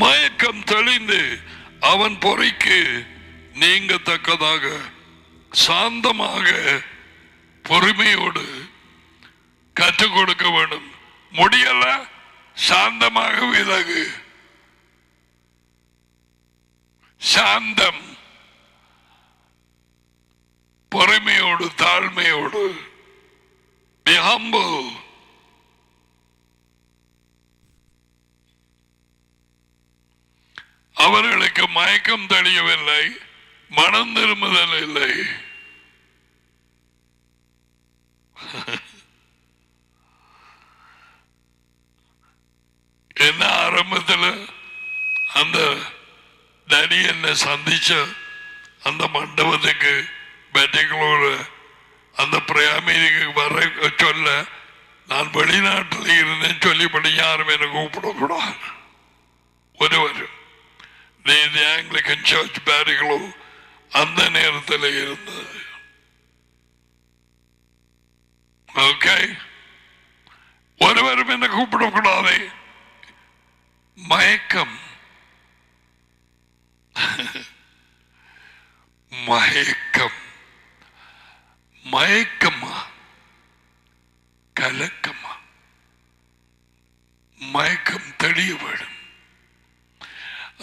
மயக்கம் தெளிந்து அவன் பொறிக்கு நீங்கத்தக்கதாக சாந்தமாக பொறுமையோடு கற்றுக் கொடுக்க வேண்டும். முடியல, சாந்தமாக விலகு. சாந்தம், பொறுமையோடு, தாழ்மையோடு. Be humble. அவர்களுக்கு மயக்கம் தெளியவில்லை, மனம் திரும்புதல் இல்லை. என்ன ஆரம்பத்தில் அந்த டடி என்ன சந்திச்ச அந்த மண்டபத்துக்கு பெட்டிகளோடு அந்த பிரயாமீதிக்கு வர சொல்ல, நான் வெளிநாட்டில் இருந்தேன் சொல்லிப்படி யாரும் என்னை கூப்பிடக்கூடாது. ஒருவர் ஆங்கிலிக்கன் சர்ச் பேரிகளோ அந்த நேரத்தில் இருந்தது. ஓகே, ஒருவரும் என்ன கூப்பிடக்கூடாது. மயக்கம், மயக்கம், மயக்கமா கலக்கமா? மயக்கம் தெளிய வேண்டும்.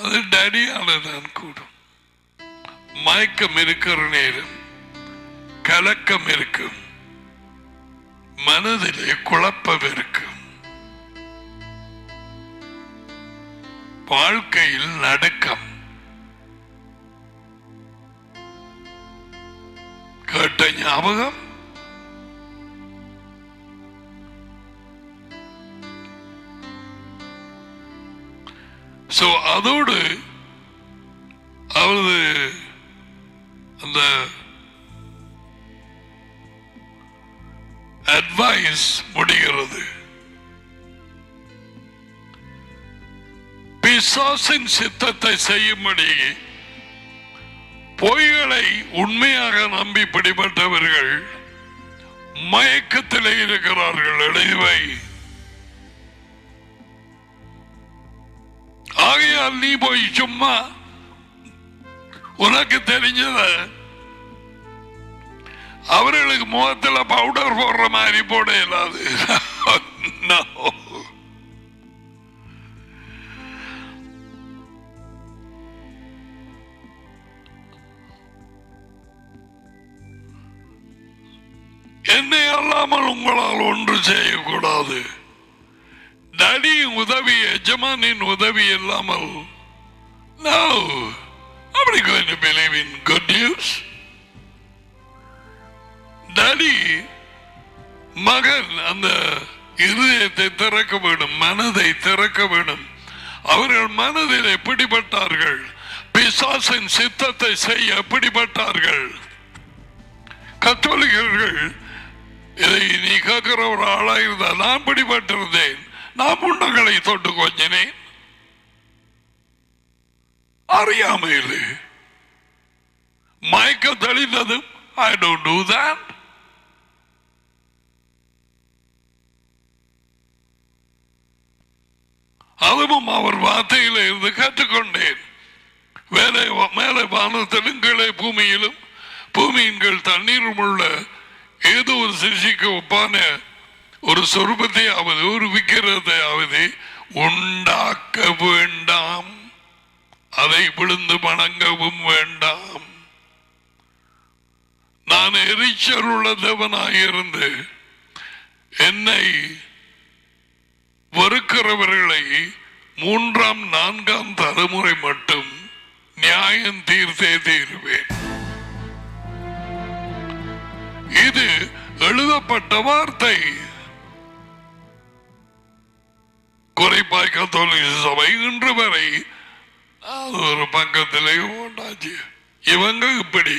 அது டடியாலதான் கூடும். மயக்கம் இருக்கிற நேரம் கலக்கம் இருக்கும், மனதிலே குழப்பம் இருக்கும், வாழ்க்கையில் நடுக்கம். கேட்ட ஞாபகம் அதோடு அவரது அந்த அட்வைஸ் முடிகிறது. பிசாசின் சித்தத்தை செய்யும்படி பொய்களை உண்மையாக நம்பி பிடிபட்டவர்கள் மயக்கத்திலே இருக்கிறார்கள். எழுதிவை. ஆகையால் நீ போய் சும்மா உனக்கு தெரிஞ்சத அவர்களுக்கு முகத்தில் பவுடர் போடுற மாதிரி போட இயலாது. என்னை அல்லாமல் உங்களால் ஒன்று செய்யக்கூடாது. டடியின் உதவி, எஜமானின் உதவி இல்லாமல் no. Are we going to believe in good news? Daddy மகன் அந்த இருதயத்தை திறக்க வேண்டும், மனதை திறக்க வேண்டும். அவர்கள் மனதில் எப்படிப்பட்டார்கள்? பிசாசின் சித்தத்தை செய்ய எப்படிப்பட்டார்கள்? கத்தோலிக்கர்கள் இதை நீ கேட்கிற ஒரு ஆளாயிருந்தா நான் பிடிபட்டிருந்தேன். நான் முன்னங்களை தொட்டு கொஞ்சினேன். அறியாமையில் மயக்க தெளிந்ததும் I don't do that. அதுவும் அவர் வார்த்தையில இருந்து கற்றுக்கொண்டேன். மேலே வானத்திலும் கீழே பூமியிலும் பூமியின் கீழ் தண்ணீரும் உள்ள ஏதோ ஒரு சிருஷ்டிக்கு ஒப்பான ஒரு சொரூபத்தையாவது ஒரு விக்கிரத்தையாவது உண்டாக்க வேண்டாம். அதை விழுந்து வணங்கவும் வேண்டாம். நான் எரிச்சல் உள்ள தேவனாயிருந்து என்னை வெறுக்கிறவர்களை 3ஆம் 4ஆம் தலைமுறை மட்டும் நியாயம் தீர்த்தே தீர்வேன். இது எழுதப்பட்ட வார்த்தை. குறைப்பாய் கத்தோலிக்க சபை இன்று வரை அது ஒரு பக்கத்திலே ஓட்டாச்சு. இவங்க இப்படி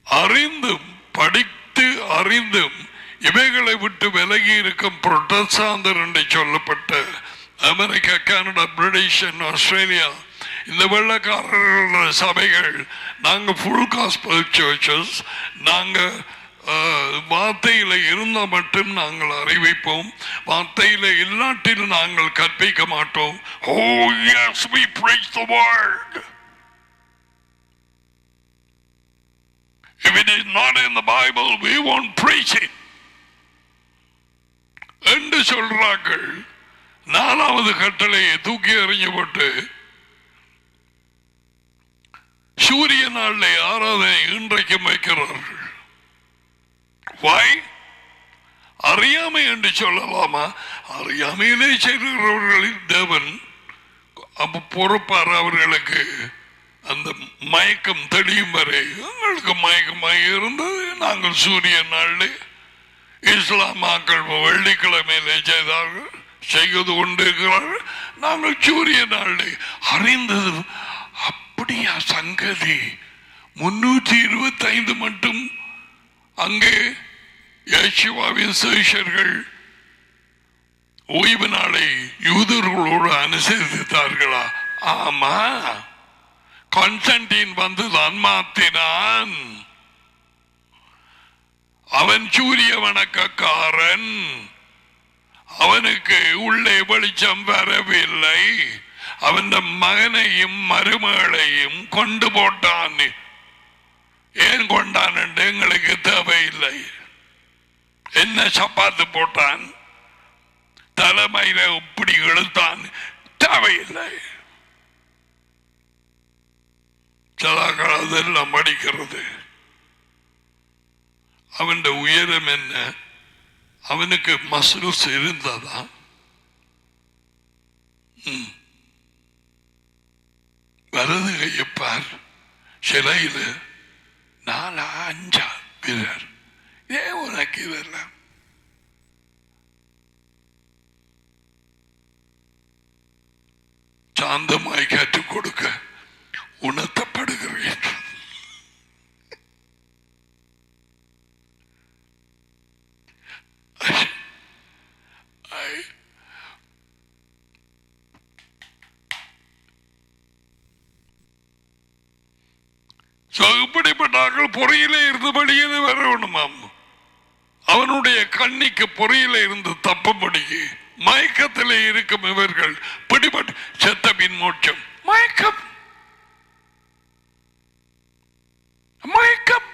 அறிந்தும் படித்து அறிந்தும் இவைகளை விட்டு விலகி இருக்கும் புரொட்டஸ்டாந்தர் என்று சொல்லப்பட்ட அமெரிக்கா, கனடா, பிரிட்டிஷ், ஆஸ்திரேலியா இந்த வெள்ளக்காரர்கள் சபைகள் நாங்கள் ஃபுல் காஸ்பல் சர்ச்சஸ், நாங்கள் வார்த்தையில் இருந்தால் மட்டும் நாங்கள் அறிவிப்போம், வார்த்தையில் இல்லாட்டில் நாங்கள் கற்பிக்க மாட்டோம். Oh yes, we preach the word. If it is not in the Bible, we won't preach it. என்று சொல்றார்கள். 4வது கட்டளையை தூக்கி எறிஞ்சு போட்டு சூரிய நாளிலே ஆராதனை இன்றைக்கு வைக்கிறார்கள். Why? அறியாமை என்று சொல்லலாமா? அறியாமையிலே செய்கிறவர்களில் தேவன் பொறுப்பார். அவர்களுக்கு அந்த மயக்கம் தெளியும் வரை எங்களுக்கு மயக்கமாக இருந்தது. நாங்கள் சூரிய நாளிலே இஸ்லாமாக்கள் வெள்ளிக்கிழமையிலே செய்து கொண்டிருக்கிறார்கள். நாங்கள் சூரிய நாளிலே அறிந்தது. அப்படியா சங்கதி? 325 மட்டும் அங்கே யேசுவாவின் சீஷர்கள் ஓய்வு நாளை யூதர்களோடு அனுசரித்தார்களா? ஆமா, கான்ஸ்டன்டின் வந்துதான் மாத்தினான். அவன் சூரிய வணக்கக்காரன். அவனுக்கு உள்ளே வெளிச்சம் வரவில்லை. அவன் மகனையும் மருமகளையும் கொண்டு போட்டான். ஏன் கொண்டான் என்று எங்களுக்கு தேவையில்லை. என்ன சப்பாத்து போட்டான், தலைமையில இப்படி இழுத்தான், தேவையில்லை. சதாக்கள் அதெல்லாம் படிக்கிறது. அவன் உயரம் என்ன? அவனுக்கு மசூஸ் இருந்ததா? வலது கையப்பார் சிலையில 4 5 வீரர். ஏன் உனக்கு இதெல்லாம்? சாந்தமாய் கற்றுக் கொடுக்க உணர்த்தப்படுகிறேன். இப்படிப்பட்டார்கள் பொறியிலே இருந்து வெளியிலே வரணுமாம். அவனுடைய கண்ணிக்கு பொறியில இருந்து தப்பும்படி மயக்கத்திலே இருக்கும் இவர்கள் பிடிபட்டு செத்தபின் மோட்சம். மயக்கம் மயக்கம்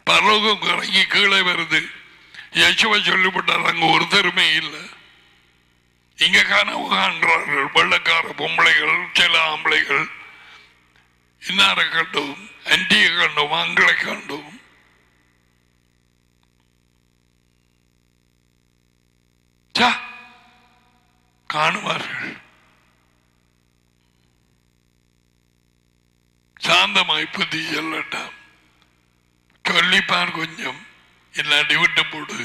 பரலோகம் இறங்கி கீழே வருது. யேசுவை சொல்லிவிட்டார், அங்க ஒருத்தருமே இல்லை. இங்க கனவு காண்றார்கள் வெள்ளக்கார பொம்பளைகள், சில ஆம்பளைகள். இன்னாரை கண்டோம், அண்டியை கண்டோம், ஆண்களை கண்டோம். காணுவார்கள். சாந்தமாய் புத்தி சொல்லட்டாம், சொல்லிப்பார் கொஞ்சம், இல்லாட்டி விட்டு போடு.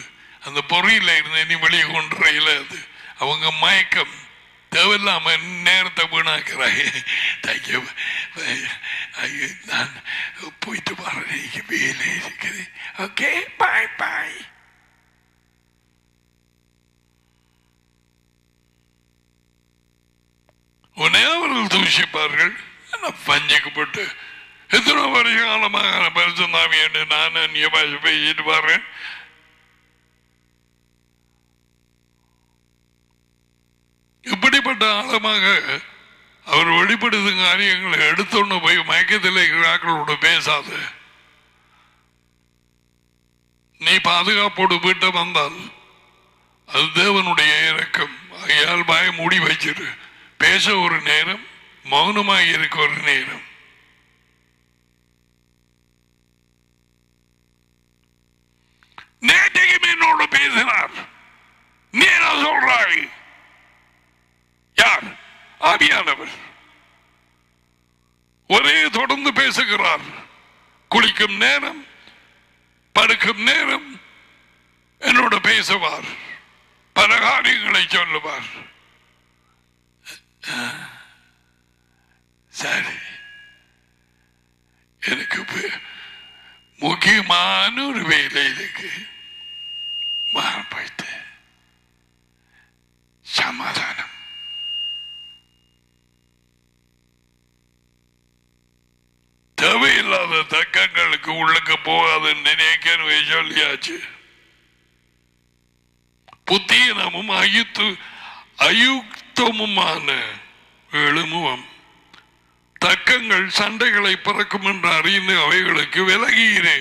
அந்த பொறியில இருந்து நீ வெளியே கொண்டு அது அவங்க மயக்கம் தேவையில்லாம நேரத்தை வீணாக்கிறாய். நான் போயிட்டு பாரு, வேலை இருக்குது. ஓகே, பாய் பாய். உடனே அவர்கள் தூஷிப்பார்கள். பஞ்சுக்கப்பட்டு எத்தனை வருஷ காலமாக பரிசுத்தாவி என்று நான் அந்நிய பாஷை பேசிட்டு பாருங்க. இப்படிப்பட்ட ஆழமாக அவர் வெளிப்படுத்தும் காரியங்களை எடுத்தோன்னு போய் மயக்கத்தில் இருக்கிறார்களோடு பேசாது. நீ பாதுகாப்போடு வீட்டை வந்தால் அது தேவனுடைய இரக்கம். ஐயால் பாய மூடி வச்சிரு. பேச ஒரு நேரம், மௌனமாக இருக்க ஒரு நேரம். நேற்றைக்கு என்னோட பேசினார், நீ என்ன சொல்றாய்? யார்? ஆவியானவர். ஒரே தொடர்ந்து பேசுகிறார். குளிக்கும் நேரம், படுக்கும் நேரம் என்னோட பேசுவார், பல காரியங்களை சொல்லுவார். சரி, எனக்கு முக்கியமான ஒரு வேலை இருக்கு. போயிட்டு சமாதானம். தேவையில்லாத தக்கங்களுக்கு உள்ளுக்கு போகாதுன்னு நினைக்கவே சொல்லியாச்சு. புத்தீனமும் அயுக்தமுமான எழுமுவம் தக்கங்கள் சண்டைகளை பிறக்கும் என்று அறிந்து அவைகளுக்கு விலகீரு.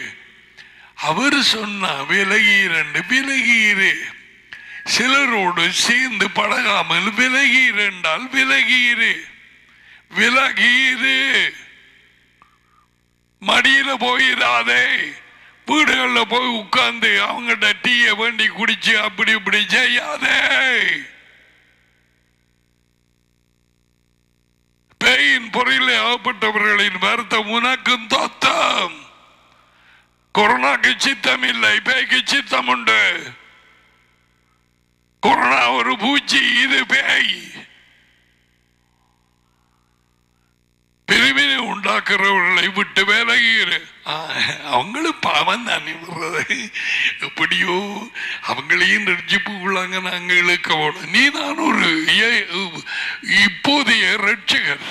அவர் சொன்னா விலகீரண்டு விலகீரு. சிலரோடு சேர்ந்து பழகாமல் விலகீரென்றால் விலகீரு, விலகீரு. மடியில போயிடாதே. வீடுகள்ல போய் உட்கார்ந்து அவங்ககிட்ட டீயை வேண்டி குடிச்சு அப்படி இப்படி செய்யாதே. பேயின் பொறையில் ஆகப்பட்டவர்களின் வருத்தம் உனக்கும் தோத்தம். கொரோனாக்கு சித்தம் இல்லை, பேய்க்கு சித்தம் உண்டு. கொரோனா ஒரு பூச்சி, இது பேய். பிரிவினை உண்டாக்குறவர்களை விட்டு விலகிரு. அவங்களும் பாவம் தானே விடுறது. எப்படியோ அவங்களையும் ரட்சிப்புக்குள்ளாங்க நாங்க இழுக்க போட. நீ நான் ஒரு இப்போதைய ரட்சகர்.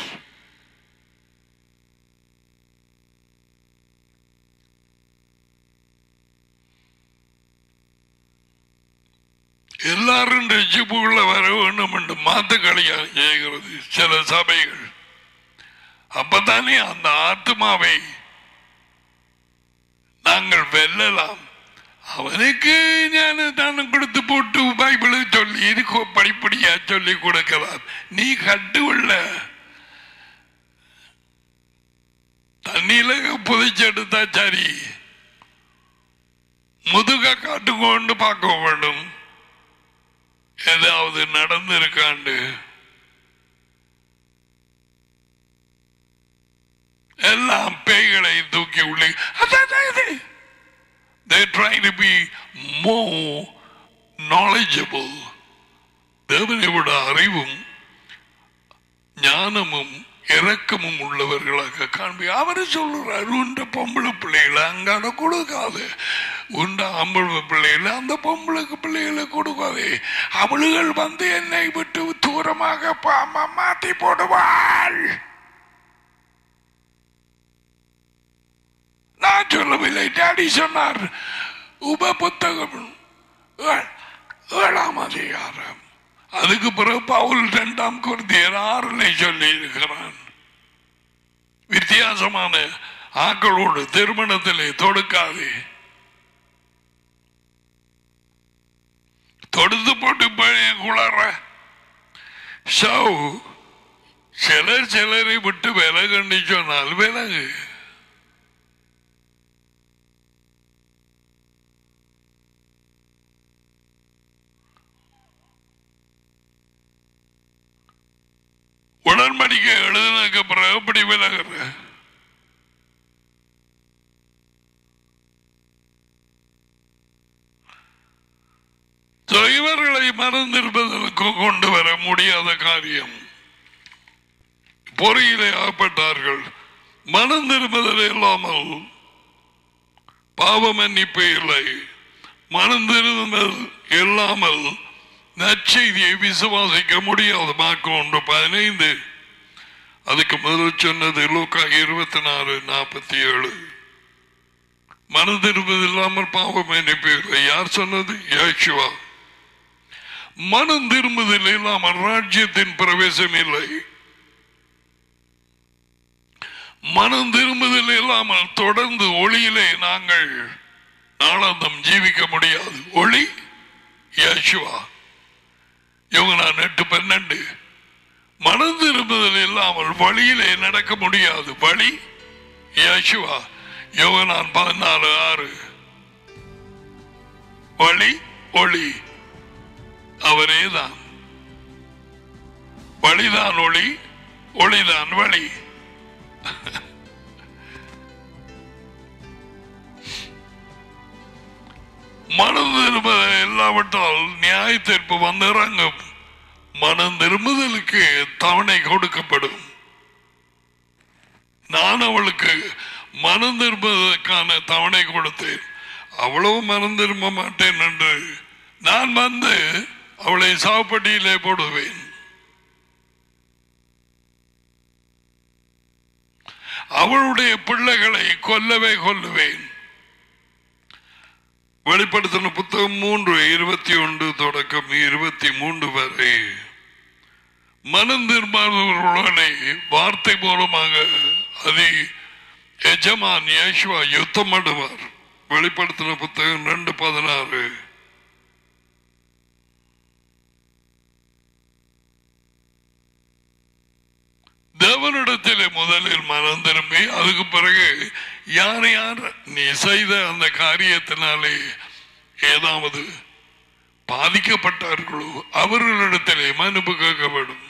எல்லாரும் ரட்சிப்புக்குள்ள வர வேண்டும் என்று மாத்து கலையா செய்கிறது சில சபைகள். அப்பதானே அந்த ஆத்மாவை நாங்கள் வெல்லலாம். அவனுக்கு ஞானதானம் கொடுத்து போட்டு பைபிளை சொல்லி இருக்கோ படிப்படியா சொல்லி கொடுக்கலாம். நீ கட்டு உள்ள தண்ணியில புதைச்செடுத்தா சரி, முதுக காட்டுக்கொண்டு பார்க்க வேண்டும் ஏதாவது நடந்திருக்காண்டு. எல்லாம் பேய்களை தூக்கி உள்ளே. They try to be more knowledgeable. தேவனை விட அறிவும் ஞானமும் இரக்கமும் உள்ளவர்களாக காண்பி. அவரு சொல்றாரு, உண்ட பொம்பளை பிள்ளைகளை அங்காட கொடுக்காது, உண்ட ஆம்பளை பிள்ளைகளை அந்த பொம்பளைக்கு பிள்ளைகளை கொடுக்காது. அவளுகள் வந்து என்னை விட்டு தூரமாக மாத்தி போடுவாள். நான் சொல்லவில்லை, டாடி சொன்னார். உப புத்தகம் 7ஆம் அதிகாரம். அதுக்கு பிறகு பவுல் 2 கொரிந்தியர் 6 சொல்லி இருக்கிறான். வித்தியாசமான ஆக்களோடு திருமணத்திலே தொடுக்காதே. தொடுத்து போட்டு குளற. சிலர் சிலரை விட்டு விலகுன்னு சொன்னால் விலகு. உடன்படிக்கை எழுதினதுக்கு பிறகு எப்படி விலகுற? இவர்களை மறந்திருப்பதற்கு கொண்டு வர முடியாத காரியம். பொறியிலே ஆகப்பட்டார்கள். மனம் திரும்புதல் இல்லாமல் பாவ மன்னிப்பு இல்லை. மனம் திரும்புதல் இல்லாமல் நற்செய்தியை விசுவாசிக்க முடியாது. மார்க்கு 1:15. அதுக்கு முதல் சொன்னது லூக்கா 24:47. மனம் திரும்புதல் இல்லாமல் பாவ மன்னிப்பு இல்லை. யார் சொன்னது? இயேசுவா. மனம் திரும்புதல் இல்லாமல் ராஜ்யத்தின் பிரவேசம் இல்லை. மனம் திரும்புதல் இல்லாமல் தொடர்ந்து ஒளியிலே நாங்கள் நாளாந்தம் ஜீவிக்க முடியாது. ஒளி இயேசுவா. யோகனான் 8:12. மனம் திரும்புதல் இல்லாமல் வழியிலே நடக்க முடியாது. வழி இயேசுவா. யோகனான் 14:6. வழி ஒளி அவரேதான். வழிதான் ஒளி, ஒளிதான் வழி. மனம் திரும்புதல் இல்லாவிட்டால் நியாய தீர்ப்பு வந்து இறங்கும். மனம் திரும்புதலுக்கு தவணை கொடுக்கப்படும். நான் அவளுக்கு மனம் திரும்புவதற்கான தவணை கொடுத்தேன். அவ்வளவு மனம் திரும்ப மாட்டேன் என்று நான் வந்து அவளை சாப்பட்டியிலே போடுவேன். அவளுடைய பிள்ளைகளை கொல்லவே கொல்லுவேன். வெளிப்படுத்தின புத்தகம் 3:21 தொடக்கம் 23 வரை. மனம் திரும்பாதவர்களை வார்த்தை மூலமாக அதை எஜமான் இயேசுவா யுத்தம் பண்ணுவார். வெளிப்படுத்தின புத்தகம் 2:16. தேவனிடத்திலே முதலில் மனம் திரும்பி அதுக்கு பிறகு யார் யார் நீ செய்த அந்த காரியத்தினாலே ஏதாவது பாதிக்கப்பட்டார்களோ அவர்களிடத்திலே மன்னிப்பு கேட்கப்படும்.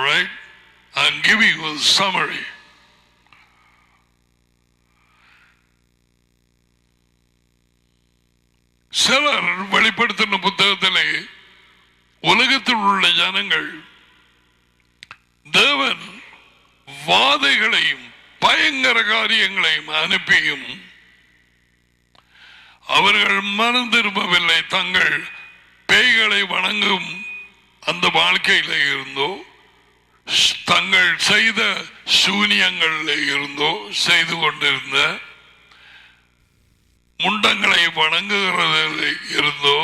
Right? I'm giving you a summary. சிலர் வெளிப்படுத்தின புத்தகத்திலே உலகத்தில் உள்ள ஜனங்கள் தேவன் வாதைகளையும் பயங்கர காரியங்களையும் அனுப்பியும் அவர்கள் மனம் திரும்பவில்லை. தங்கள் பேய்களை வணங்கும் அந்த வாழ்க்கையில இருந்தோ தங்கள் செய்த சூனியங்களில் இருந்தோ செய்து கொண்டிருந்த முண்டங்களை வணங்குகிறதில் இருந்தோ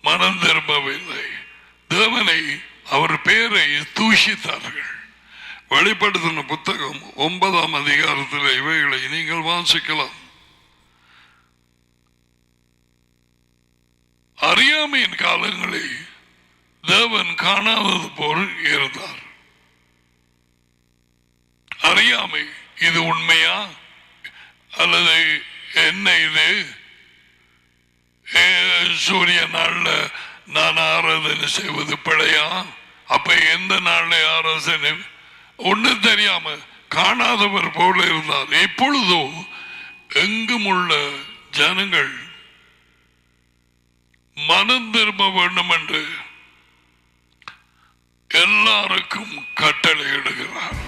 மனம் திரும்பவில்லை. தேவனை அவர் பேரை தூஷித்தார்கள். வெளிப்படுத்தின புத்தகம் 9ஆம் அதிகாரத்தில் இவைகளை நீங்கள் வாசிக்கலாம். அறியாமையின் காலங்களில் தேவன் காணாதது போல் இருந்தார். அறியாமை இது உண்மையா அல்லது என்ன? இது சூரிய நாள்ல நான் ஆராதனை செய்வது பிழையா? அப்ப எந்த நாள்ல ஆராதனை ஒன்னும் தெரியாம காணாதவர் போல இருந்தார். எப்பொழுதோ எங்கும் உள்ள ஜனங்கள் மனம் திரும்ப வேண்டும் என்று எல்லாருக்கும் கட்டளை இடுகிறார்.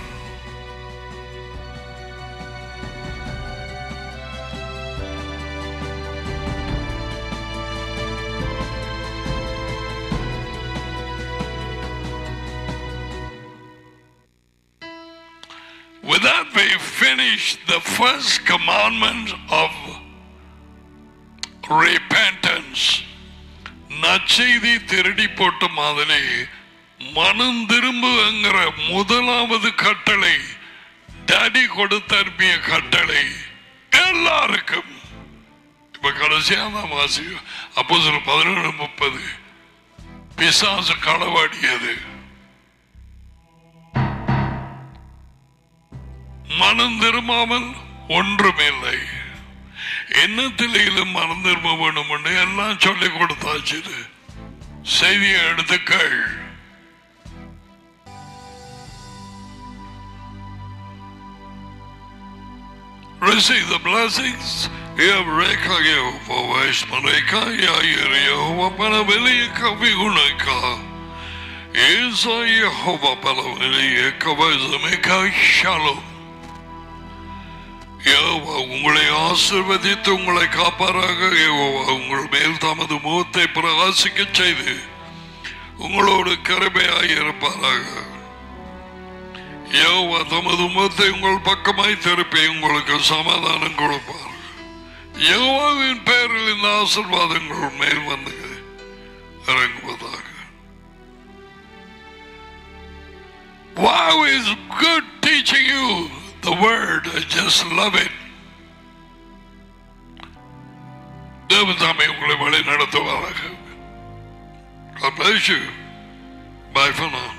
we finish the first commandment of repentance, நற்செய்தி திருடி போட்ட மாதிரி மனம் திரும்புங்கிற முதலாவது கட்டளை, டாடி கொடுத்தற்பிய கட்டளை எல்லாருக்கும். இப்ப கடைசியான வாசி அப்போஸ்தலர் 11:30 பிசாசு களவாடியது. மனம் திரும்பாமல் ஒன்றுமில்லை. என்னத்திலும் மனம் திரும்ப வேண்டும் எல்லாம் சொல்லிக் கொடுத்தாச்சு. செய்தியை எடுத்துக்கள். Receive the blessings. Yevreka Yehova Vaishmareka Yair Yehova Panavelika Vigunaika Isa Yehova Panavelika Vaizameka Shalom. Jehovah உங்களை ஆசீர்வதித்து உங்களை காப்பாராக. யெகோவா உங்கள் மேல் தமது முகத்தை பிரகாசிக்க செய்து உங்களோடு கிருபையாய் இருப்பாராக. யெகோவா தமது முகத்தை உங்கள் பக்கமாய் திருப்பி உங்களுக்கு சமாதானம் கொடுப்பார். யெகோவாவின் பெயரில் இந்த ஆசீர்வாதங்கள் மேல் வந்து இறங்குவதாக. Wow, is good teaching you the word. I just love it. தேவதாமே உங்களை வழி நடத்துவாராக. God bless you. Bye for now.